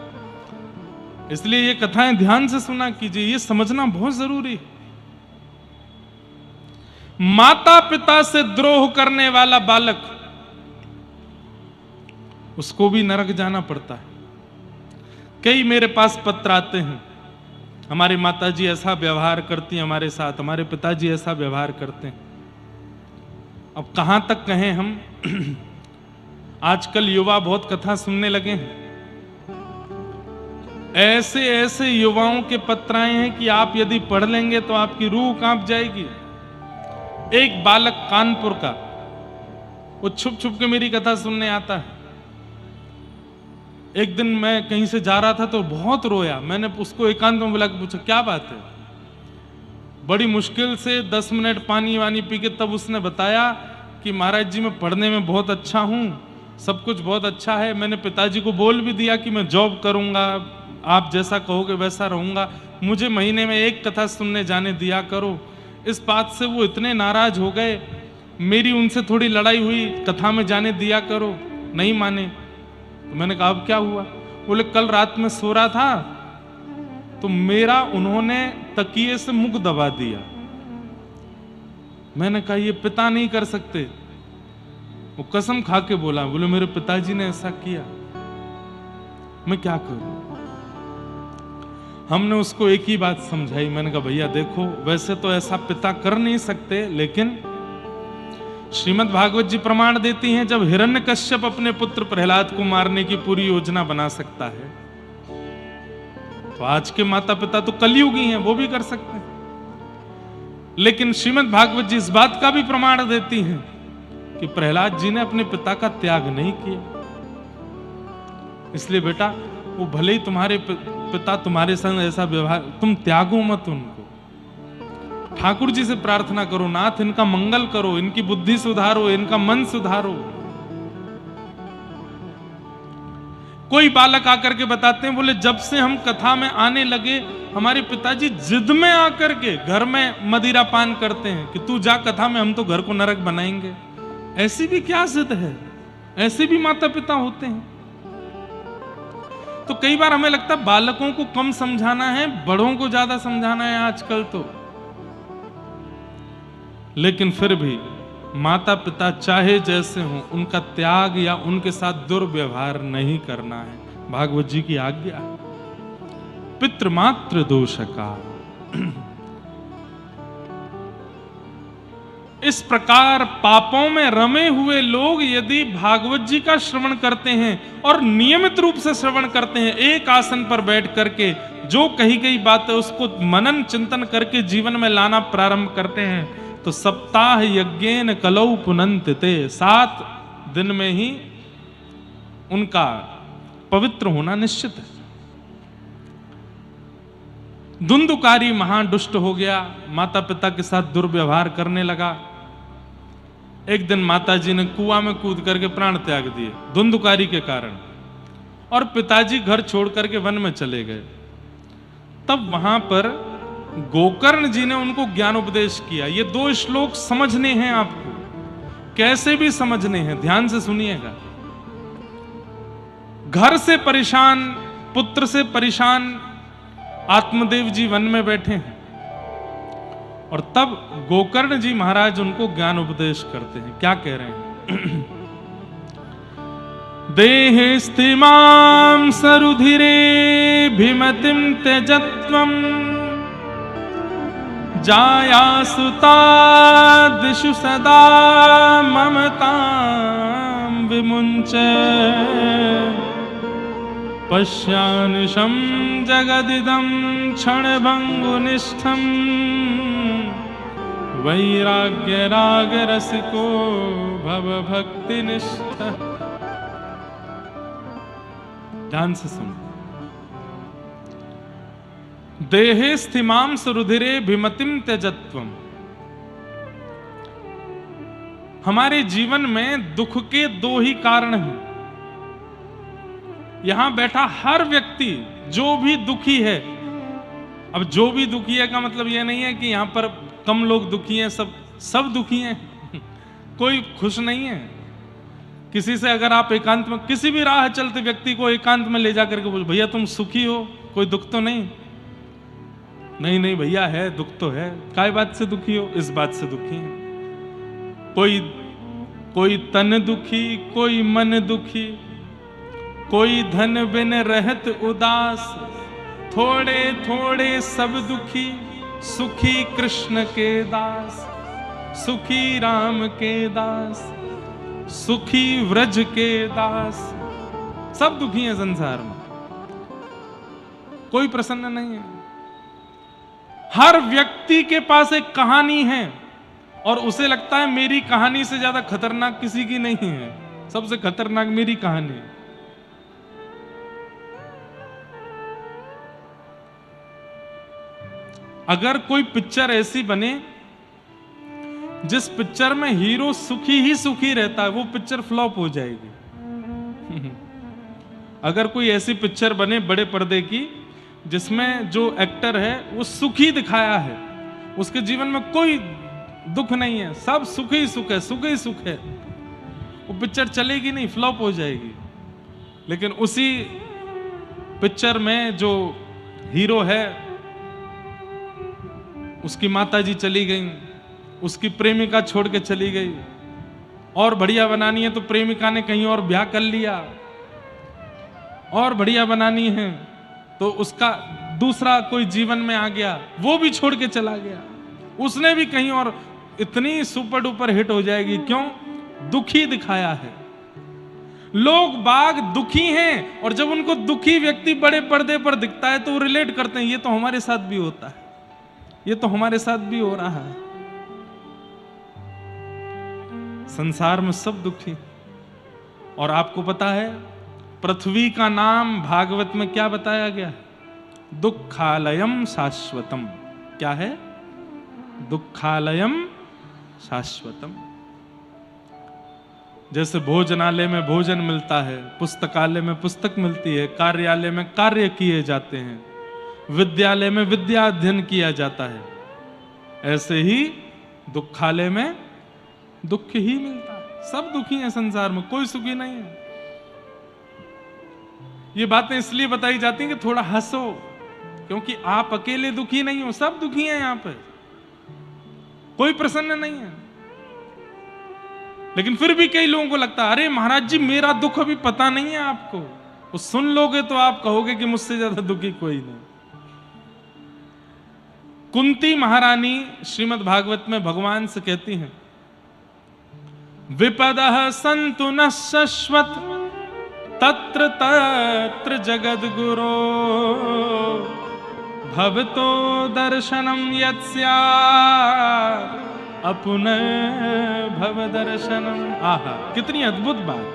इसलिए ये कथाएं ध्यान से सुना कीजिए, ये समझना बहुत जरूरी है। माता पिता से द्रोह करने वाला बालक, उसको भी नरक जाना पड़ता है। कई मेरे पास पत्र आते हैं, हमारी माताजी ऐसा व्यवहार करती हैं हमारे साथ, हमारे पिताजी ऐसा व्यवहार करते हैं। अब कहां तक कहें हम। आजकल युवा बहुत कथा सुनने लगे हैं। ऐसे ऐसे युवाओं के पत्र आए हैं कि आप यदि पढ़ लेंगे तो आपकी रूह कांप जाएगी। एक बालक कानपुर का, वो छुप छुप के मेरी कथा सुनने आता है। एक दिन मैं कहीं से जा रहा था तो बहुत रोया। मैंने उसको एकांत में बुला के पूछा क्या बात है। बड़ी मुश्किल से 10 मिनट पानी वानी पी के तब उसने बताया कि महाराज जी मैं पढ़ने में बहुत अच्छा हूँ, सब कुछ बहुत अच्छा है। मैंने पिताजी को बोल भी दिया कि मैं जॉब करूँगा, आप जैसा कहोगे वैसा रहूँगा, मुझे महीने में एक कथा सुनने जाने दिया करो। इस बात से वो इतने नाराज हो गए, मेरी उनसे थोड़ी लड़ाई हुई, कथा में जाने दिया करो, नहीं माने। तो मैंने कहा अब क्या हुआ। बोले कल रात में सो रहा था तो मेरा उन्होंने तकिए से मुख दबा दिया। मैंने कहा ये पिता नहीं कर सकते। वो कसम खा के बोला, बोले मेरे पिताजी ने ऐसा किया, मैं क्या करूं। हमने उसको एक ही बात समझाई। मैंने कहा भैया देखो, वैसे तो ऐसा पिता कर नहीं सकते, लेकिन श्रीमद् भागवत जी प्रमाण देती हैं जब हिरण्यकश्यप अपने पुत्र प्रहलाद को मारने की पूरी योजना बना सकता है, तो आज के माता पिता तो कलयुगी हैं, वो भी कर सकते हैं। लेकिन श्रीमद् भागवत जी इस बात का भी प्रमाण देती हैं कि प्रहलाद जी ने अपने पिता का त्याग नहीं किया। इसलिए बेटा, वो भले ही तुम्हारे पिता तुम्हारे संग ऐसा व्यवहार, तुम त्यागो मत उनको। ठाकुर जी से प्रार्थना करो, नाथ इनका मंगल करो, इनकी बुद्धि सुधारो, इनका मन सुधारो। कोई बालक आकर के बताते हैं, बोले जब से हम कथा में आने लगे हमारे पिताजी जिद में आकर के घर में मदिरा पान करते हैं कि तू जा कथा में, हम तो घर को नरक बनाएंगे। ऐसी भी क्या जिद है, ऐसे भी माता पिता होते हैं। तो कई बार हमें लगता है बालकों को कम समझाना है, बड़ों को ज्यादा समझाना है आजकल तो। लेकिन फिर भी माता पिता चाहे जैसे हों, उनका त्याग या उनके साथ दुर्व्यवहार नहीं करना है, भागवत जी की आज्ञा। पितृमात्र दोषका। इस प्रकार पापों में रमे हुए लोग यदि भागवत जी का श्रवण करते हैं और नियमित रूप से श्रवण करते हैं, एक आसन पर बैठ करके जो कही गई बात है उसको मनन चिंतन करके जीवन में लाना प्रारंभ करते हैं, तो सप्ताह यज्ञेन कलौ पुनन्तिते, 7 दिन में ही उनका पवित्र होना निश्चित है। धुंधुकारी महादुष्ट हो गया, माता पिता के साथ दुर्व्यवहार करने लगा। एक दिन माता जी ने कुआं में कूद करके प्राण त्याग दिए धुंधुकारी के कारण, और पिताजी घर छोड़ करके वन में चले गए। तब वहां पर गोकर्ण जी ने उनको ज्ञान उपदेश किया। ये 2 श्लोक समझने हैं आपको, कैसे भी समझने हैं, ध्यान से सुनिएगा। घर से परेशान, पुत्र से परेशान आत्मदेव जी वन में बैठे हैं और तब गोकर्ण जी महाराज उनको ज्ञान उपदेश करते हैं। क्या कह रहे हैं? देहेस्तिमां सरुधिरे भिमतिं त्यजत्वम् जायासुतादिषु सदा ममतां विमुञ्च पश्यानिशं जगदिदं क्षणभङ्गुनिष्ठं वैराग्यरागरसिको भवभक्तिनिष्ठः। ध्यान से सुनो। देहे स्थिमां सुरुधिरे भिमतिम त्यजत्वम। हमारे जीवन में दुख के दो ही कारण हैं। यहां बैठा हर व्यक्ति जो भी दुखी है, अब जो भी दुखी है का मतलब यह नहीं है कि यहां पर कम लोग दुखी हैं, सब दुखी हैं। कोई खुश नहीं है। किसी से अगर आप एकांत में, किसी भी राह चलते व्यक्ति को एकांत में ले जाकर के बोल, भैया तुम सुखी हो, कोई दुख तो नहीं? नहीं भैया है, दुख तो है। काय बात से दुखी हो? इस बात से दुखी है। कोई तन दुखी, कोई मन दुखी, कोई धन बिन रहत उदास, थोड़े थोड़े सब दुखी, सुखी कृष्ण के दास, सुखी राम के दास, सुखी व्रज के दास। सब दुखी हैं संसार में, कोई प्रसन्न नहीं है। हर व्यक्ति के पास एक कहानी है और उसे लगता है मेरी कहानी से ज्यादा खतरनाक किसी की नहीं है। सबसे खतरनाक मेरी कहानी है। अगर कोई पिक्चर ऐसी बने जिस पिक्चर में हीरो सुखी ही सुखी रहता है, वो पिक्चर फ्लॉप हो जाएगी। अगर कोई ऐसी पिक्चर बने बड़े पर्दे की जिसमें जो एक्टर है वो सुखी दिखाया है, उसके जीवन में कोई दुख नहीं है, सब सुख ही सुख है, सुख ही सुख है, वो पिक्चर चलेगी नहीं, फ्लॉप हो जाएगी। लेकिन उसी पिक्चर में जो हीरो है, उसकी माताजी चली गई, उसकी प्रेमिका छोड़ के चली गई, और बढ़िया बनानी है तो प्रेमिका ने कहीं और ब्याह कर लिया, और बढ़िया बनानी है तो उसका दूसरा कोई जीवन में आ गया, वो भी छोड़ के चला गया, उसने भी कहीं और इतनी सुपर डुपर हिट हो जाएगी। क्यों? दुखी दिखाया है। लोग बाग दुखी हैं और जब उनको दुखी व्यक्ति बड़े पर्दे पर दिखता है तो वो रिलेट करते हैं, ये तो हमारे साथ भी होता है, ये तो हमारे साथ भी हो रहा है। संसार में सब दुखी। और आपको पता है पृथ्वी का नाम भागवत में क्या बताया गया? दुखालयम शाश्वतम। क्या है? दुखालयम शाश्वतम। जैसे भोजनालय में भोजन मिलता है, पुस्तकालय में पुस्तक मिलती है, कार्यालय में कार्य किए जाते हैं, विद्यालय में विद्या अध्ययन किया जाता है, ऐसे ही दुखालय में दुख ही मिलता है। सब दुखी हैं संसार में, कोई सुखी नहीं है। ये बातें इसलिए बताई जाती हैं कि थोड़ा हंसो, क्योंकि आप अकेले दुखी नहीं हो, सब दुखी हैं यहाँ पे, कोई प्रसन्न नहीं है। लेकिन फिर भी कई लोगों को लगता है अरे महाराज जी मेरा दुख अभी पता नहीं है आपको, वो सुन लोगे तो आप कहोगे कि मुझसे ज्यादा दुखी कोई नहीं। कुंती महारानी श्रीमद् भागवत में भगवान से कहती हैं, विपदः सन्तु न शश्वत तत्र तत्र जगद्गुरो भवतो दर्शनम यत्स्यात् अपुनः भव दर्शनम। आहा, कितनी अद्भुत बात।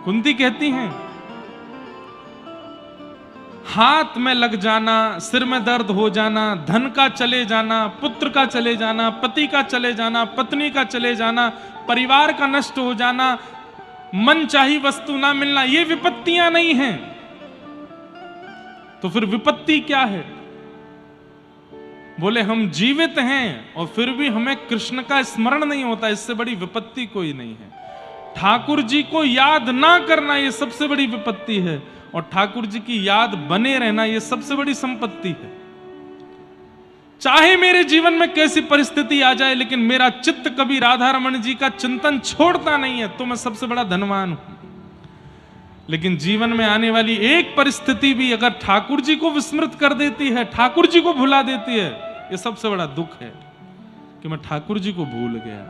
कुंती कहती हैं हाथ में लग जाना, सिर में दर्द हो जाना, धन का चले जाना, पुत्र का चले जाना, पति का चले जाना, पत्नी का चले जाना, परिवार का नष्ट हो जाना, मन चाही वस्तु ना मिलना, ये विपत्तियां नहीं हैं। तो फिर विपत्ति क्या है? बोले हम जीवित हैं और फिर भी हमें कृष्ण का स्मरण नहीं होता, इससे बड़ी विपत्ति कोई नहीं है। ठाकुर जी को याद ना करना ये सबसे बड़ी विपत्ति है। और ठाकुर जी की याद बने रहना, ये सबसे बड़ी संपत्ति है। चाहे मेरे जीवन में कैसी परिस्थिति आ जाए, लेकिन मेरा चित्त कभी राधा रमण जी का चिंतन छोड़ता नहीं है, तो मैं सबसे बड़ा धनवान हूं। लेकिन जीवन में आने वाली एक परिस्थिति भी अगर ठाकुर जी को विस्मृत कर देती है, ठाकुर जी को भुला देती है, ये सबसे बड़ा दुख है कि मैं ठाकुर जी को भूल गया।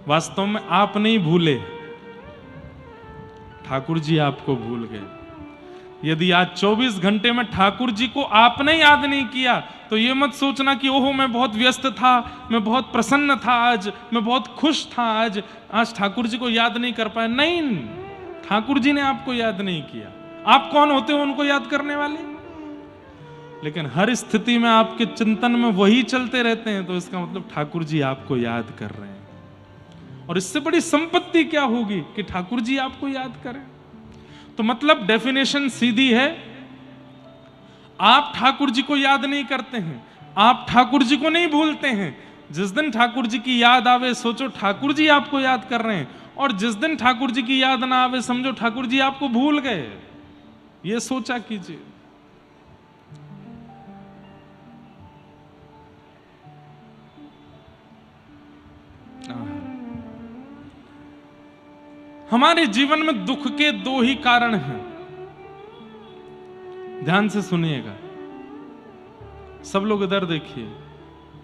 वास्तव में आप नहीं भूले, ठाकुर जी आपको भूल गए। यदि आज 24 घंटे में ठाकुर जी को आपने याद नहीं किया, तो ये मत सोचना कि ओहो मैं बहुत व्यस्त था, मैं बहुत प्रसन्न था आज, मैं बहुत खुश था आज ठाकुर जी को याद नहीं कर पाया। नहीं, ठाकुर जी ने आपको याद नहीं किया। आप कौन होते हो उनको याद करने वाले? लेकिन हर स्थिति में आपके चिंतन में वही चलते रहते हैं, तो इसका मतलब ठाकुर जी आपको याद कर रहे हैं। और इससे बड़ी संपत्ति क्या होगी कि ठाकुर जी आपको याद करें। तो मतलब डेफिनेशन सीधी है, आप ठाकुर जी को याद नहीं करते हैं, आप ठाकुर जी को नहीं भूलते हैं। जिस दिन ठाकुर जी की याद आवे, सोचो ठाकुर जी आपको याद कर रहे हैं, और जिस दिन ठाकुर जी की याद ना आवे, समझो ठाकुर जी आपको भूल गए। ये सोचा कीजिए। हमारे जीवन में दुख के दो ही कारण हैं, ध्यान से सुनिएगा। सब लोग इधर देखिए,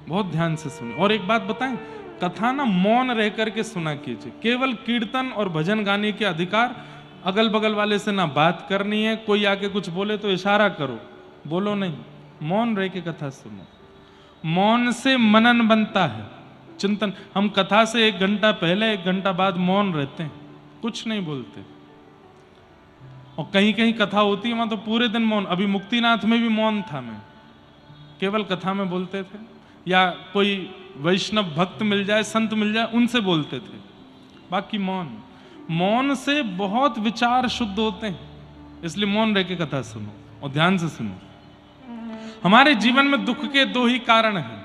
बहुत ध्यान से सुनिए। और एक बात बताएं, कथा ना मौन रह करके सुना कीजिए। केवल कीर्तन और भजन गाने के अधिकार, अगल बगल वाले से ना बात करनी है, कोई आके कुछ बोले तो इशारा करो, बोलो नहीं, मौन रह के कथा सुनो। मौन से मनन बनता है, चिंतन। हम कथा से 1 घंटा पहले 1 घंटा बाद मौन रहते हैं, कुछ नहीं बोलते। और कहीं कहीं कथा होती है वहां तो पूरे दिन मौन। अभी मुक्तिनाथ में भी मौन था, मैं केवल कथा में बोलते थे, या कोई वैष्णव भक्त मिल जाए, संत मिल जाए, उनसे बोलते थे, बाकी मौन। मौन से बहुत विचार शुद्ध होते हैं, इसलिए मौन रह के कथा सुनो और ध्यान से सुनो। हमारे जीवन में दुख के 2 ही कारण हैं,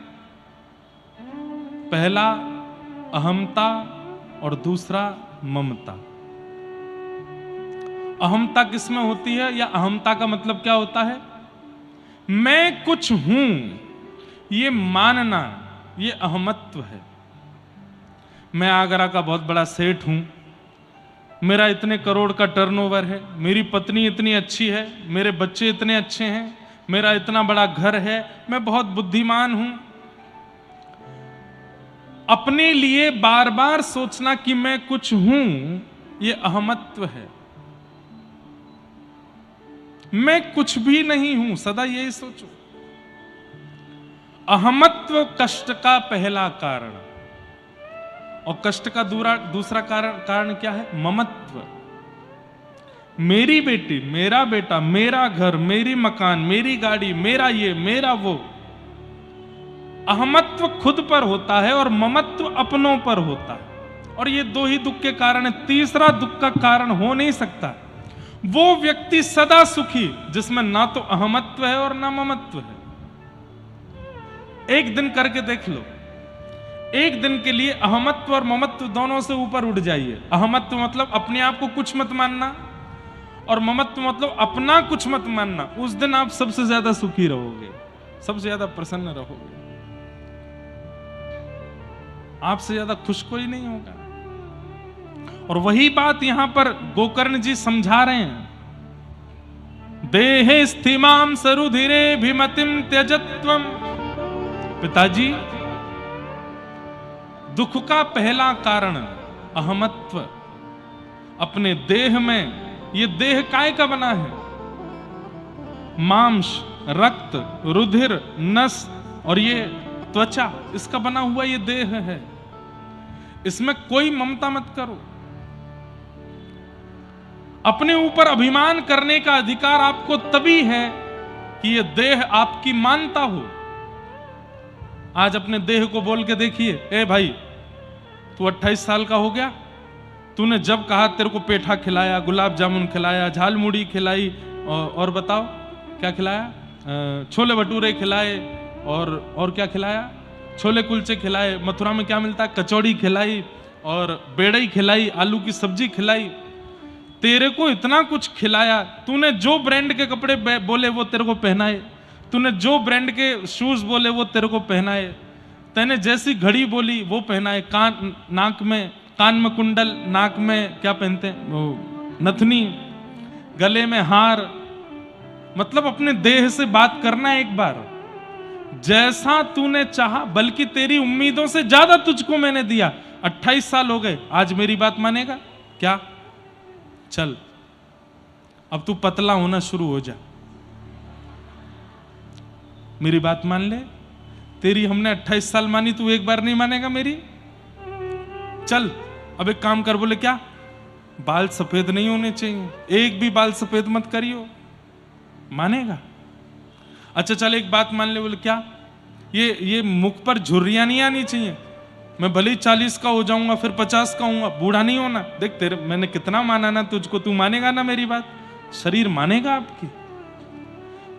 पहला अहमता और दूसरा ममता। अहमता किसमें होती है, या अहमता का मतलब क्या होता है? मैं कुछ हूं, ये मानना, ये अहमत्व है। मैं आगरा का बहुत बड़ा सेठ हूं, मेरा इतने करोड़ का टर्नओवर है, मेरी पत्नी इतनी अच्छी है, मेरे बच्चे इतने अच्छे हैं, मेरा इतना बड़ा घर है, मैं बहुत बुद्धिमान हूं। अपने लिए बार बार सोचना कि मैं कुछ हूं, यह अहमत्व है। मैं कुछ भी नहीं हूं, सदा यही सोचो। अहमत्व कष्ट का पहला कारण, और कष्ट का दूसरा कारण क्या है? ममत्व। मेरी बेटी, मेरा बेटा, मेरा घर, मेरी मकान, मेरी गाड़ी, मेरा ये, मेरा वो। अहमत्व खुद पर होता है और ममत्व अपनों पर होता है, और ये 2 ही दुख के कारण है। तीसरा दुख का कारण हो नहीं सकता। वो व्यक्ति सदा सुखी जिसमें ना तो अहमत्व है और ना ममत्व है। एक दिन करके देख लो, एक दिन के लिए अहमत्व और ममत्व दोनों से ऊपर उठ जाइए। अहमत्व मतलब अपने आप को कुछ मत मानना, और ममत्व मतलब अपना कुछ मत मानना। उस दिन आप सबसे ज्यादा सुखी रहोगे, सबसे ज्यादा प्रसन्न रहोगे। आपसे ज्यादा खुश कोई नहीं होगा। और वही बात यहां पर गोकर्ण जी समझा रहे हैं। देहे स्थिमाम सरुधिरे भिमतिम त्यजत्वम। पिताजी, दुख का पहला कारण अहमत्व। अपने देह में, ये देह काय का बना है? मांस, रक्त, रुधिर, नस और ये त्वचा, इसका बना हुआ ये देह है। इसमें कोई ममता मत करो। अपने ऊपर अभिमान करने का अधिकार आपको तभी है कि ये देह आपकी मानता हो। आज अपने देह को बोल के देखिए, ए भाई, तू 28 साल का हो गया, तूने जब कहा तेरे को पेठा खिलाया, गुलाब जामुन खिलाया, झालमुड़ी खिलाई, और बताओ क्या खिलाया? छोले भटूरे खिलाए, और क्या खिलाया? छोले कुलचे खिलाए। मथुरा में क्या मिलता है? कचौड़ी खिलाई, और बेड़ई खिलाई, आलू की सब्जी खिलाई। तेरे को इतना कुछ खिलाया, तूने जो ब्रांड के कपड़े बोले वो तेरे को पहनाए, तूने जो ब्रांड के शूज बोले वो तेरे को पहनाए, तैने जैसी घड़ी बोली वो पहनाए, कान में कुंडल, नाक में क्या पहनते हैं वो नथनी, गले में हार। मतलब अपने देह से बात करना एक बार, जैसा तूने चाहा, बल्कि तेरी उम्मीदों से ज्यादा तुझको मैंने दिया। 28 साल हो गए, आज मेरी बात मानेगा क्या? चल अब तू पतला होना शुरू हो जा, मेरी बात मान ले। तेरी हमने 28 साल मानी, तू एक बार नहीं मानेगा मेरी? चल अब एक काम कर। बोले क्या? बाल सफेद नहीं होने चाहिए, एक भी बाल सफेद मत करियो, मानेगा? अच्छा चल एक बात मान ले। बोले क्या? ये मुख पर झुर्रियां नहीं आनी चाहिए, मैं भले ही 40 का हो जाऊंगा फिर 50 का होऊंगा, बूढ़ा नहीं होना। देख तेरे मैंने कितना माना ना तुझको, तू मानेगा ना मेरी बात? शरीर मानेगा आपकी?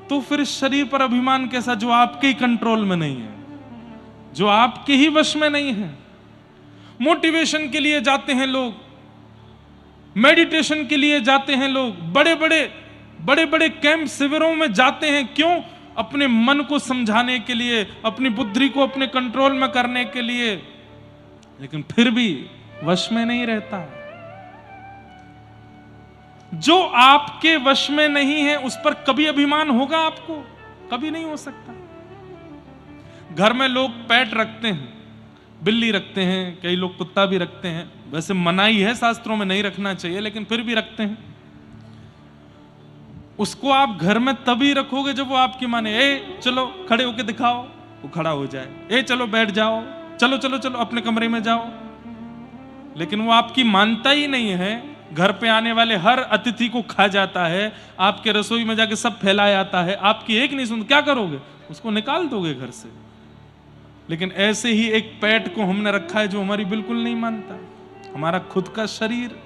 तो फिर इस शरीर पर अभिमान कैसा जो आपके ही कंट्रोल में नहीं है, जो आपके ही वश में नहीं है। मोटिवेशन के लिए जाते हैं लोग, मेडिटेशन के लिए जाते हैं लोग, बड़े बड़े कैंप शिविरों में जाते हैं। क्यों? अपने मन को समझाने के लिए, अपनी बुद्धि को अपने कंट्रोल में करने के लिए, लेकिन फिर भी वश में नहीं रहता। जो आपके वश में नहीं है उस पर कभी अभिमान होगा आपको? कभी नहीं हो सकता। घर में लोग पेट रखते हैं, बिल्ली रखते हैं, कई लोग कुत्ता भी रखते हैं। वैसे मनाही है शास्त्रों में, नहीं रखना चाहिए, लेकिन फिर भी रखते हैं। उसको आप घर में तभी रखोगे जब वो आपकी माने। ए चलो खड़े होके दिखाओ, वो खड़ा हो जाए। ए चलो बैठ जाओ, चलो चलो चलो अपने कमरे में जाओ। लेकिन वो आपकी मानता ही नहीं है। घर पे आने वाले हर अतिथि को खा जाता है, आपके रसोई में जाके सब फैलाया आता है, आपकी एक नहीं सुनता। क्या करोगे? उसको निकाल दोगे घर से। लेकिन ऐसे ही एक पेट को हमने रखा है जो हमारी बिल्कुल नहीं मानता। हमारा खुद का शरीर,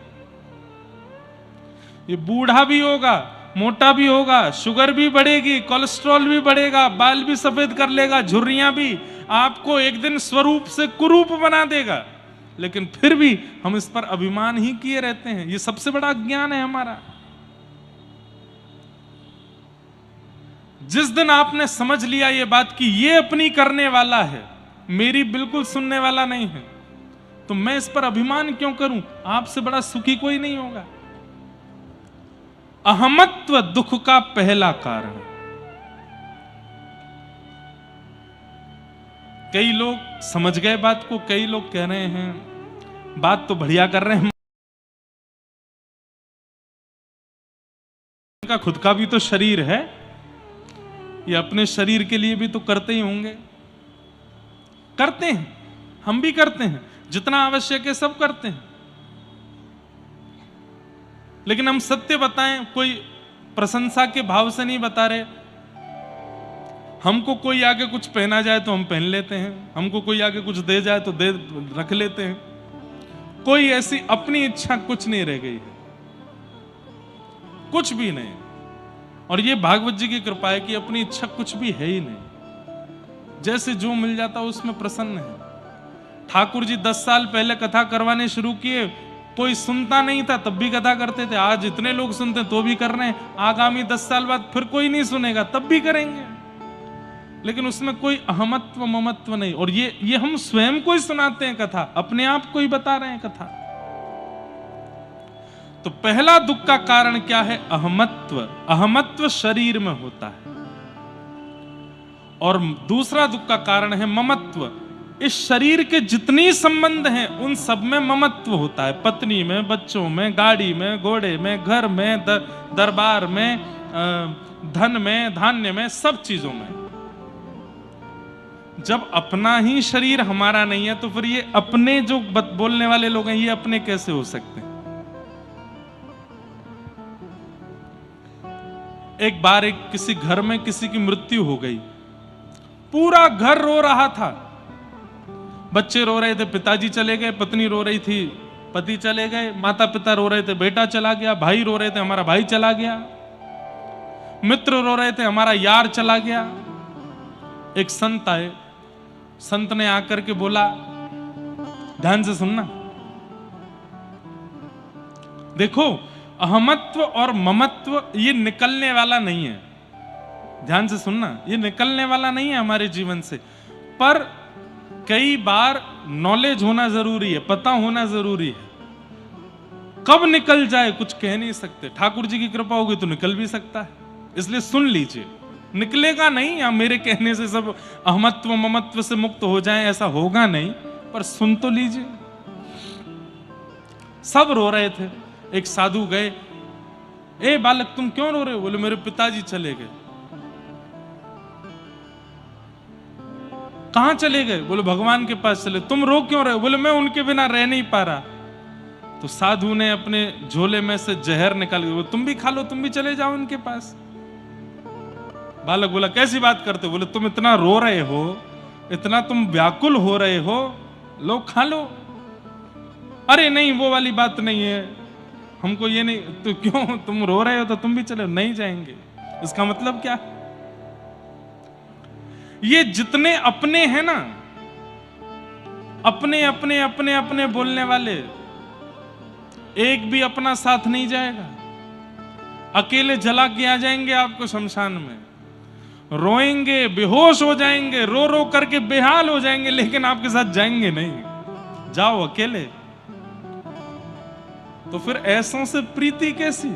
ये बूढ़ा भी होगा, मोटा भी होगा, शुगर भी बढ़ेगी, कोलेस्ट्रॉल भी बढ़ेगा, बाल भी सफेद कर लेगा, झुर्रियां भी, आपको एक दिन स्वरूप से कुरूप बना देगा। लेकिन फिर भी हम इस पर अभिमान ही किए रहते हैं। ये सबसे बड़ा अज्ञान है हमारा। जिस दिन आपने समझ लिया ये बात कि ये अपनी करने वाला है, मेरी बिल्कुल सुनने वाला नहीं है, तो मैं इस पर अभिमान क्यों करूं? आपसे बड़ा सुखी कोई नहीं होगा। अहमत्व दुख का पहला कारण। कई लोग समझ गए बात को, कई लोग कह रहे हैं बात तो बढ़िया कर रहे हैं, का खुद का भी तो शरीर है, ये अपने शरीर के लिए भी तो करते ही होंगे। करते हैं, हम भी करते हैं, जितना आवश्यक है सब करते हैं। लेकिन हम सत्य बताएं, कोई प्रशंसा के भाव से नहीं बता रहे। हमको कोई आगे कुछ पहना जाए तो हम पहन लेते हैं, हमको कोई आगे कुछ दे जाए तो दे रख लेते हैं। कोई ऐसी अपनी इच्छा कुछ नहीं रह गई है, कुछ भी नहीं। और ये भागवत जी की कृपा है कि अपनी इच्छा कुछ भी है ही नहीं। जैसे जो मिल जाता उसमें प्रसन्न है। ठाकुर जी 10 साल पहले कथा करवाने शुरू किए, कोई सुनता नहीं था तब भी कथा करते थे। आज इतने लोग सुनते तो भी कर रहे हैं, आगामी 10 साल बाद फिर कोई नहीं सुनेगा तब भी करेंगे। लेकिन उसमें कोई अहमत्व ममत्व नहीं। और ये हम स्वयं को ही सुनाते हैं कथा, अपने आप को ही बता रहे हैं कथा। तो पहला दुख का कारण क्या है? अहमत्व। अहमत्व शरीर में होता है। और दूसरा दुख का कारण है ममत्व। इस शरीर के जितनी संबंध हैं उन सब में ममत्व होता है। पत्नी में, बच्चों में, गाड़ी में, घोड़े में, घर में, दरबार में, धन में, धान्य में, सब चीजों में। जब अपना ही शरीर हमारा नहीं है तो फिर ये अपने जो बोलने वाले लोग हैं ये अपने कैसे हो सकते हैं? एक बार किसी घर में किसी की मृत्यु हो गई, पूरा घर रो रहा था। बच्चे रो रहे थे, पिताजी चले गए, पत्नी रो रही थी, पति चले गए, माता पिता रो रहे थे, बेटा चला गया, भाई रो रहे थे, हमारा भाई चला गया, मित्र रो रहे थे, हमारा यार चला गया। एक संत आए, संत ने आकर के बोला, ध्यान से सुनना, देखो अहमत्व और ममत्व ये निकलने वाला नहीं है। ध्यान से सुनना, ये निकलने वाला नहीं है हमारे जीवन से, पर कई बार नॉलेज होना जरूरी है, पता होना जरूरी है। कब निकल जाए कुछ कह नहीं सकते, ठाकुर जी की कृपा होगी तो निकल भी सकता है, इसलिए सुन लीजिए। निकलेगा नहीं या मेरे कहने से सब अहमत्व ममत्व से मुक्त हो जाएं, ऐसा होगा नहीं, पर सुन तो लीजिए। सब रो रहे थे, एक साधु गए, ए बालक तुम क्यों रो रहे हो? बोले मेरे पिताजी चले गए। कहां चले गए? बोले भगवान के पास चले। तुम रो क्यों रहे हो? बोले मैं उनके बिना रह नहीं पा रहा। तो साधु ने अपने झोले में से जहर निकाल के, तुम भी खा लो, तुम भी चले जाओ उनके पास। बालक बोला कैसी बात करते हो? बोले तुम इतना रो रहे हो, इतना तुम व्याकुल हो रहे हो, लो खा लो। अरे नहीं वो वाली बात नहीं है, हमको ये नहीं। तो क्यों, तुम रो रहे हो तो तुम भी चले? नहीं जाएंगे। इसका मतलब क्या? ये जितने अपने हैं ना, अपने अपने अपने अपने बोलने वाले, एक भी अपना साथ नहीं जाएगा। अकेले जला के आ जाएंगे आपको शमशान में, रोएंगे, बेहोश हो जाएंगे, रो रो करके बेहाल हो जाएंगे, लेकिन आपके साथ जाएंगे नहीं। जाओ अकेले। तो फिर ऐसों से प्रीति कैसी?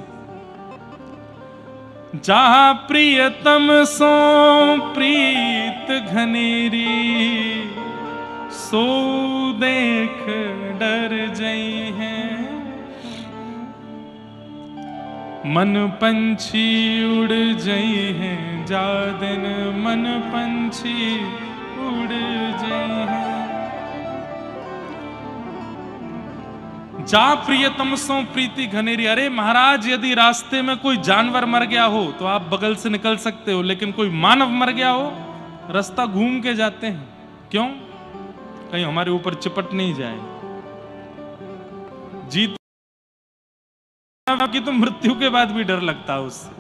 जहां प्रियतम सो प्रीत घनेरी, सो देख डर जई हैं। मन पंछी उड़ जई हैं, जा दिन मन पंछी उड़ जई हैं। जा प्रियतम सो प्रीति घनेरी। अरे महाराज, यदि रास्ते में कोई जानवर मर गया हो तो आप बगल से निकल सकते हो, लेकिन कोई मानव मर गया हो, रास्ता घूम के जाते हैं। क्यों? कहीं हमारे ऊपर चिपट नहीं जाए। जीत की तो मृत्यु के बाद भी डर लगता है उससे।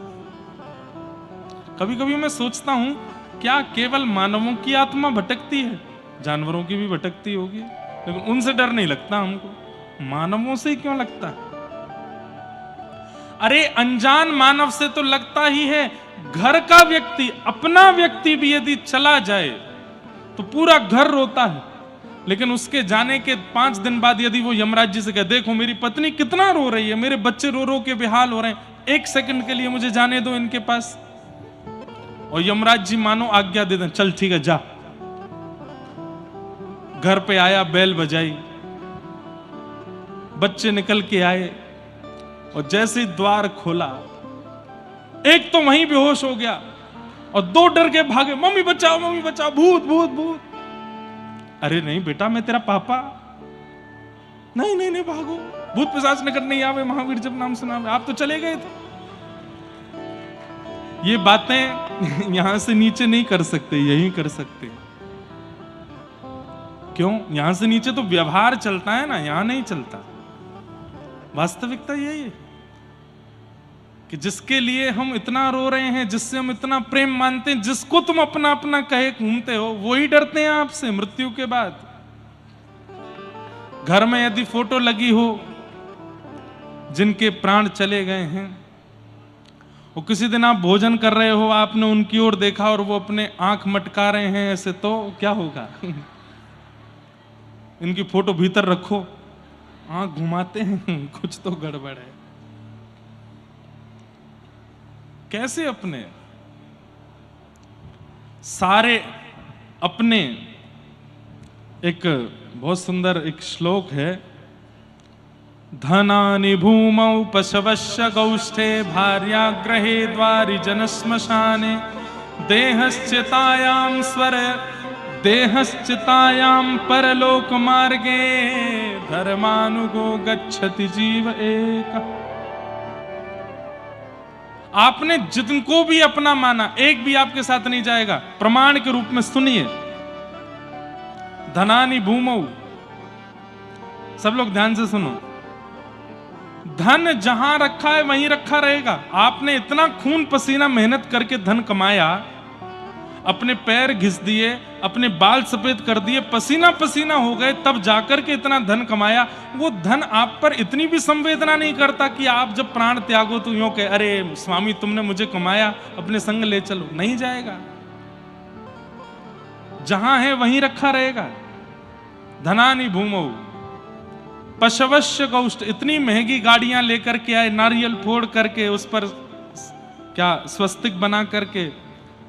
कभी कभी मैं सोचता हूं, क्या केवल मानवों की आत्मा भटकती है? जानवरों की भी भटकती होगी, लेकिन उनसे डर नहीं लगता हमको, मानवों से क्यों लगता? अरे अनजान मानव से तो लगता ही है। घर का व्यक्ति, अपना व्यक्ति भी यदि चला जाए तो पूरा घर रोता है, लेकिन उसके जाने के 5 दिन बाद यदि वो यमराज जी से कहे, देखो मेरी पत्नी कितना रो रही है, मेरे बच्चे रो रो के बेहाल हो रहे हैं, 1 सेकंड के लिए मुझे जाने दो इनके पास, और यमराज जी मानो आज्ञा दे दें, चल ठीक है जा। घर पे आया, बेल बजाई, बच्चे निकल के आए, और जैसे ही द्वार खोला, एक तो वहीं बेहोश हो गया और 2 डर के भागे, मम्मी बचाओ, भूत भूत भूत। अरे नहीं बेटा, मैं तेरा पापा। नहीं नहीं नहीं, भागो, भूत पिशाच निकट नहीं आवे, महावीर जब नाम सुना। आप तो चले गए थे। ये बातें यहां से नीचे नहीं कर सकते, यही कर सकते। क्यों? यहां से नीचे तो व्यवहार चलता है ना, यहां नहीं चलता। वास्तविकता यही है कि जिसके लिए हम इतना रो रहे हैं, जिससे हम इतना प्रेम मानते हैं, जिसको तुम अपना अपना कहे घूमते हो, वही डरते हैं आपसे मृत्यु के बाद। घर में यदि फोटो लगी हो जिनके प्राण चले गए हैं, और किसी दिन आप भोजन कर रहे हो, आपने उनकी ओर देखा और वो अपने आंख मटका रहे हैं ऐसे, तो क्या होगा? इनकी फोटो भीतर रखो, आंख घुमाते हैं, कुछ तो गड़बड़ है। कैसे अपने सारे अपने? एक बहुत सुंदर एक श्लोक है, धनानि भूमौ पशवश्य गौष्ठे, भार्याग्रहे द्वारि जनश्मशाने, देहश्चितायां स्वर देहश्चितायां परलोक मार्गे, धर्मानुगो गच्छति जीव एक। आपने जिनको भी अपना माना, एक भी आपके साथ नहीं जाएगा। प्रमाण के रूप में सुनिए, धनानि भूमौ, सब लोग ध्यान से सुनो। धन जहां रखा है वहीं रखा रहेगा। आपने इतना खून पसीना मेहनत करके धन कमाया, अपने पैर घिस दिए, अपने बाल सफेद कर दिए, पसीना पसीना हो गए, तब जाकर के इतना धन कमाया। वो धन आप पर इतनी भी संवेदना नहीं करता कि आप जब प्राण त्यागो तो यूं कहे, अरे स्वामी तुमने मुझे कमाया, अपने संग ले चलो। नहीं जाएगा, जहां है वहीं रखा रहेगा। धनानि भूमौ पशवश्य गौष्ठ, इतनी महंगी गाड़ियां लेकर के आए, नारियल फोड़ करके उस पर क्या स्वस्तिक बना करके,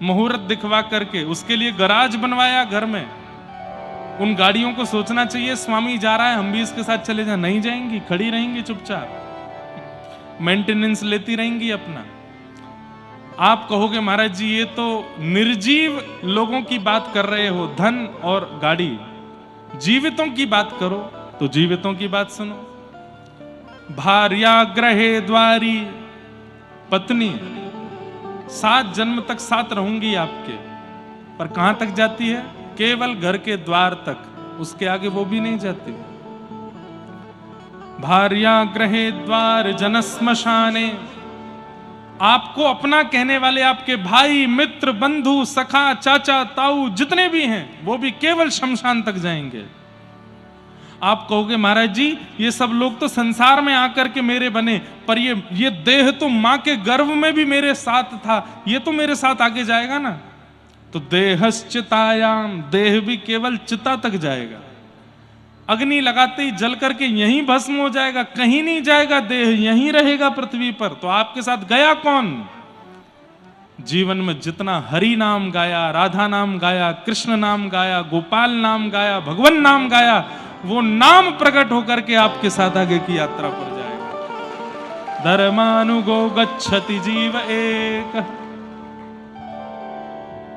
मुहूर्त दिखवा करके, उसके लिए गराज बनवाया घर में। उन गाड़ियों को सोचना चाहिए स्वामी जा रहा है, हम भी इसके साथ चले जाए। नहीं जाएंगी, खड़ी रहेंगी चुपचाप, मेंटेनेंस लेती रहेंगी अपना। आप कहोगे महाराज जी ये तो निर्जीव लोगों की बात कर रहे हो, धन और गाड़ी। जीवितों की बात करो तो जीवितों की बात सुनो। भार्या ग्रहे द्वारी, पत्नी 7 जन्म तक साथ रहूंगी आपके, पर कहां तक जाती है? केवल घर के द्वार तक, उसके आगे वो भी नहीं जाती। भार्या ग्रहे द्वार जन श्मशाने, आपको अपना कहने वाले आपके भाई मित्र बंधु सखा चाचा ताऊ जितने भी हैं वो भी केवल शमशान तक जाएंगे। आप कहोगे महाराज जी ये सब लोग तो संसार में आकर के मेरे बने, पर ये देह तो मां के गर्भ में भी मेरे साथ था, ये तो मेरे साथ आगे जाएगा ना। तो देहश्चितायाम, देह भी केवल चिता तक जाएगा। अग्नि लगाते ही जल करके यहीं भस्म हो जाएगा, कहीं नहीं जाएगा, देह यहीं रहेगा पृथ्वी पर। तो आपके साथ गया कौन? जीवन में जितना हरि नाम गाया, राधा नाम गाया, कृष्ण नाम गाया, गोपाल नाम गाया, भगवान नाम गाया, वो नाम प्रकट होकर के आपके साथ आगे की यात्रा पर जाएगा। धर्मानुगो गच्छति जीव एक,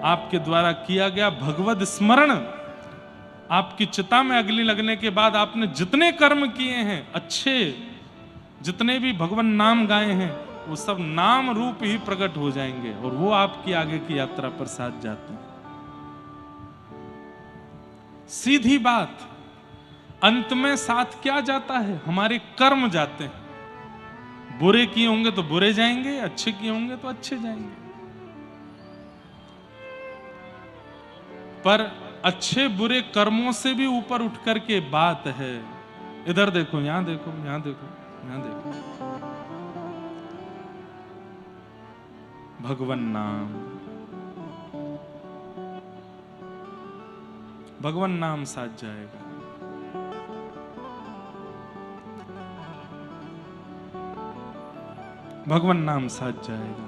आपके द्वारा किया गया भगवद स्मरण, आपकी चिता में अग्नि लगने के बाद आपने जितने कर्म किए हैं अच्छे, जितने भी भगवान नाम गाए हैं, वो सब नाम रूप ही प्रकट हो जाएंगे और वो आपकी आगे की यात्रा पर साथ जाते हैं। सीधी बात, अंत में साथ क्या जाता है? हमारे कर्म जाते हैं। बुरे किए होंगे तो बुरे जाएंगे, अच्छे किए होंगे तो अच्छे जाएंगे। पर अच्छे बुरे कर्मों से भी ऊपर उठ करके बात है, इधर देखो, यहां देखो, यहां देखो, यहां देखो, भगवान नाम, भगवान नाम साथ जाएगा। भगवान नाम साथ जाएगा।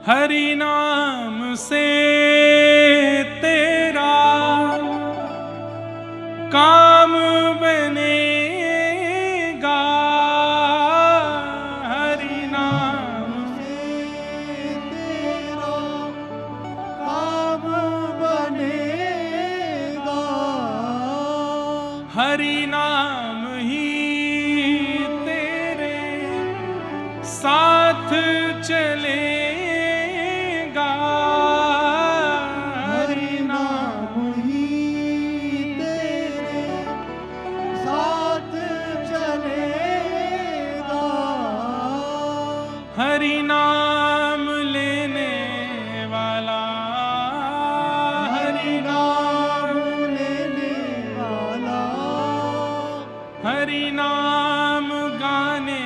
हरि नाम से तेरा काम बनेगा, हरि नाम से तेरा काम बनेगा, हरि नाम ही तेरे साथ चले, हरि नाम लेने वाला, हरि नाम लेने वाला, हरि नाम गाने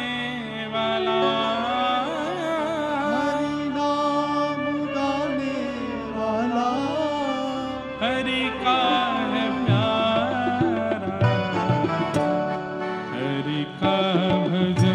वाला, हरि नाम गाने वाला, हरि का है प्यारा, हरि का भजन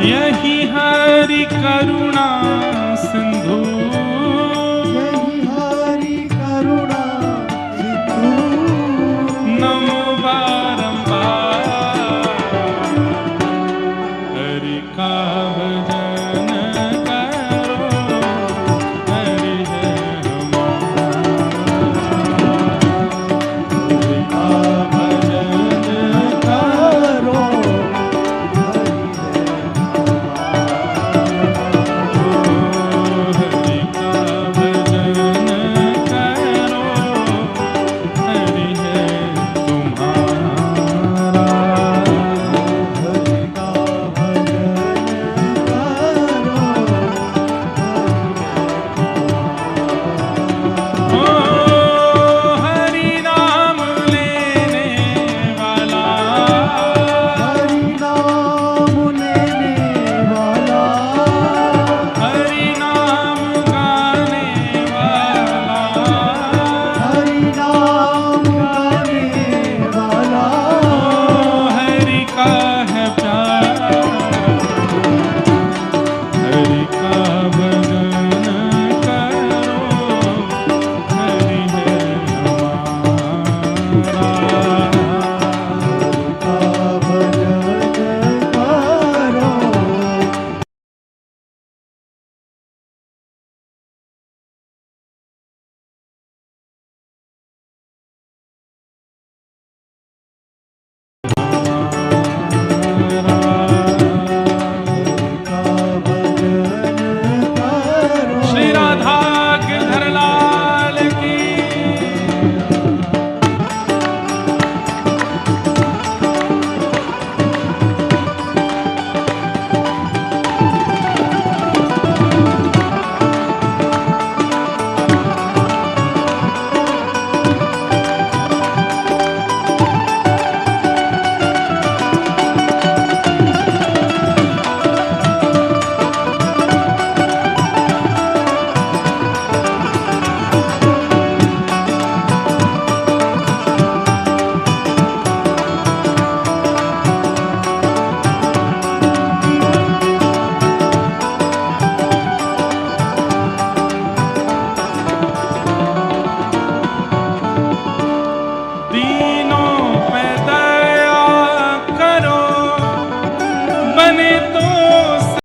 यही हरि करुणा सिंधु, यही हरि करुणा सिंधु। नमो बारंबार हरि का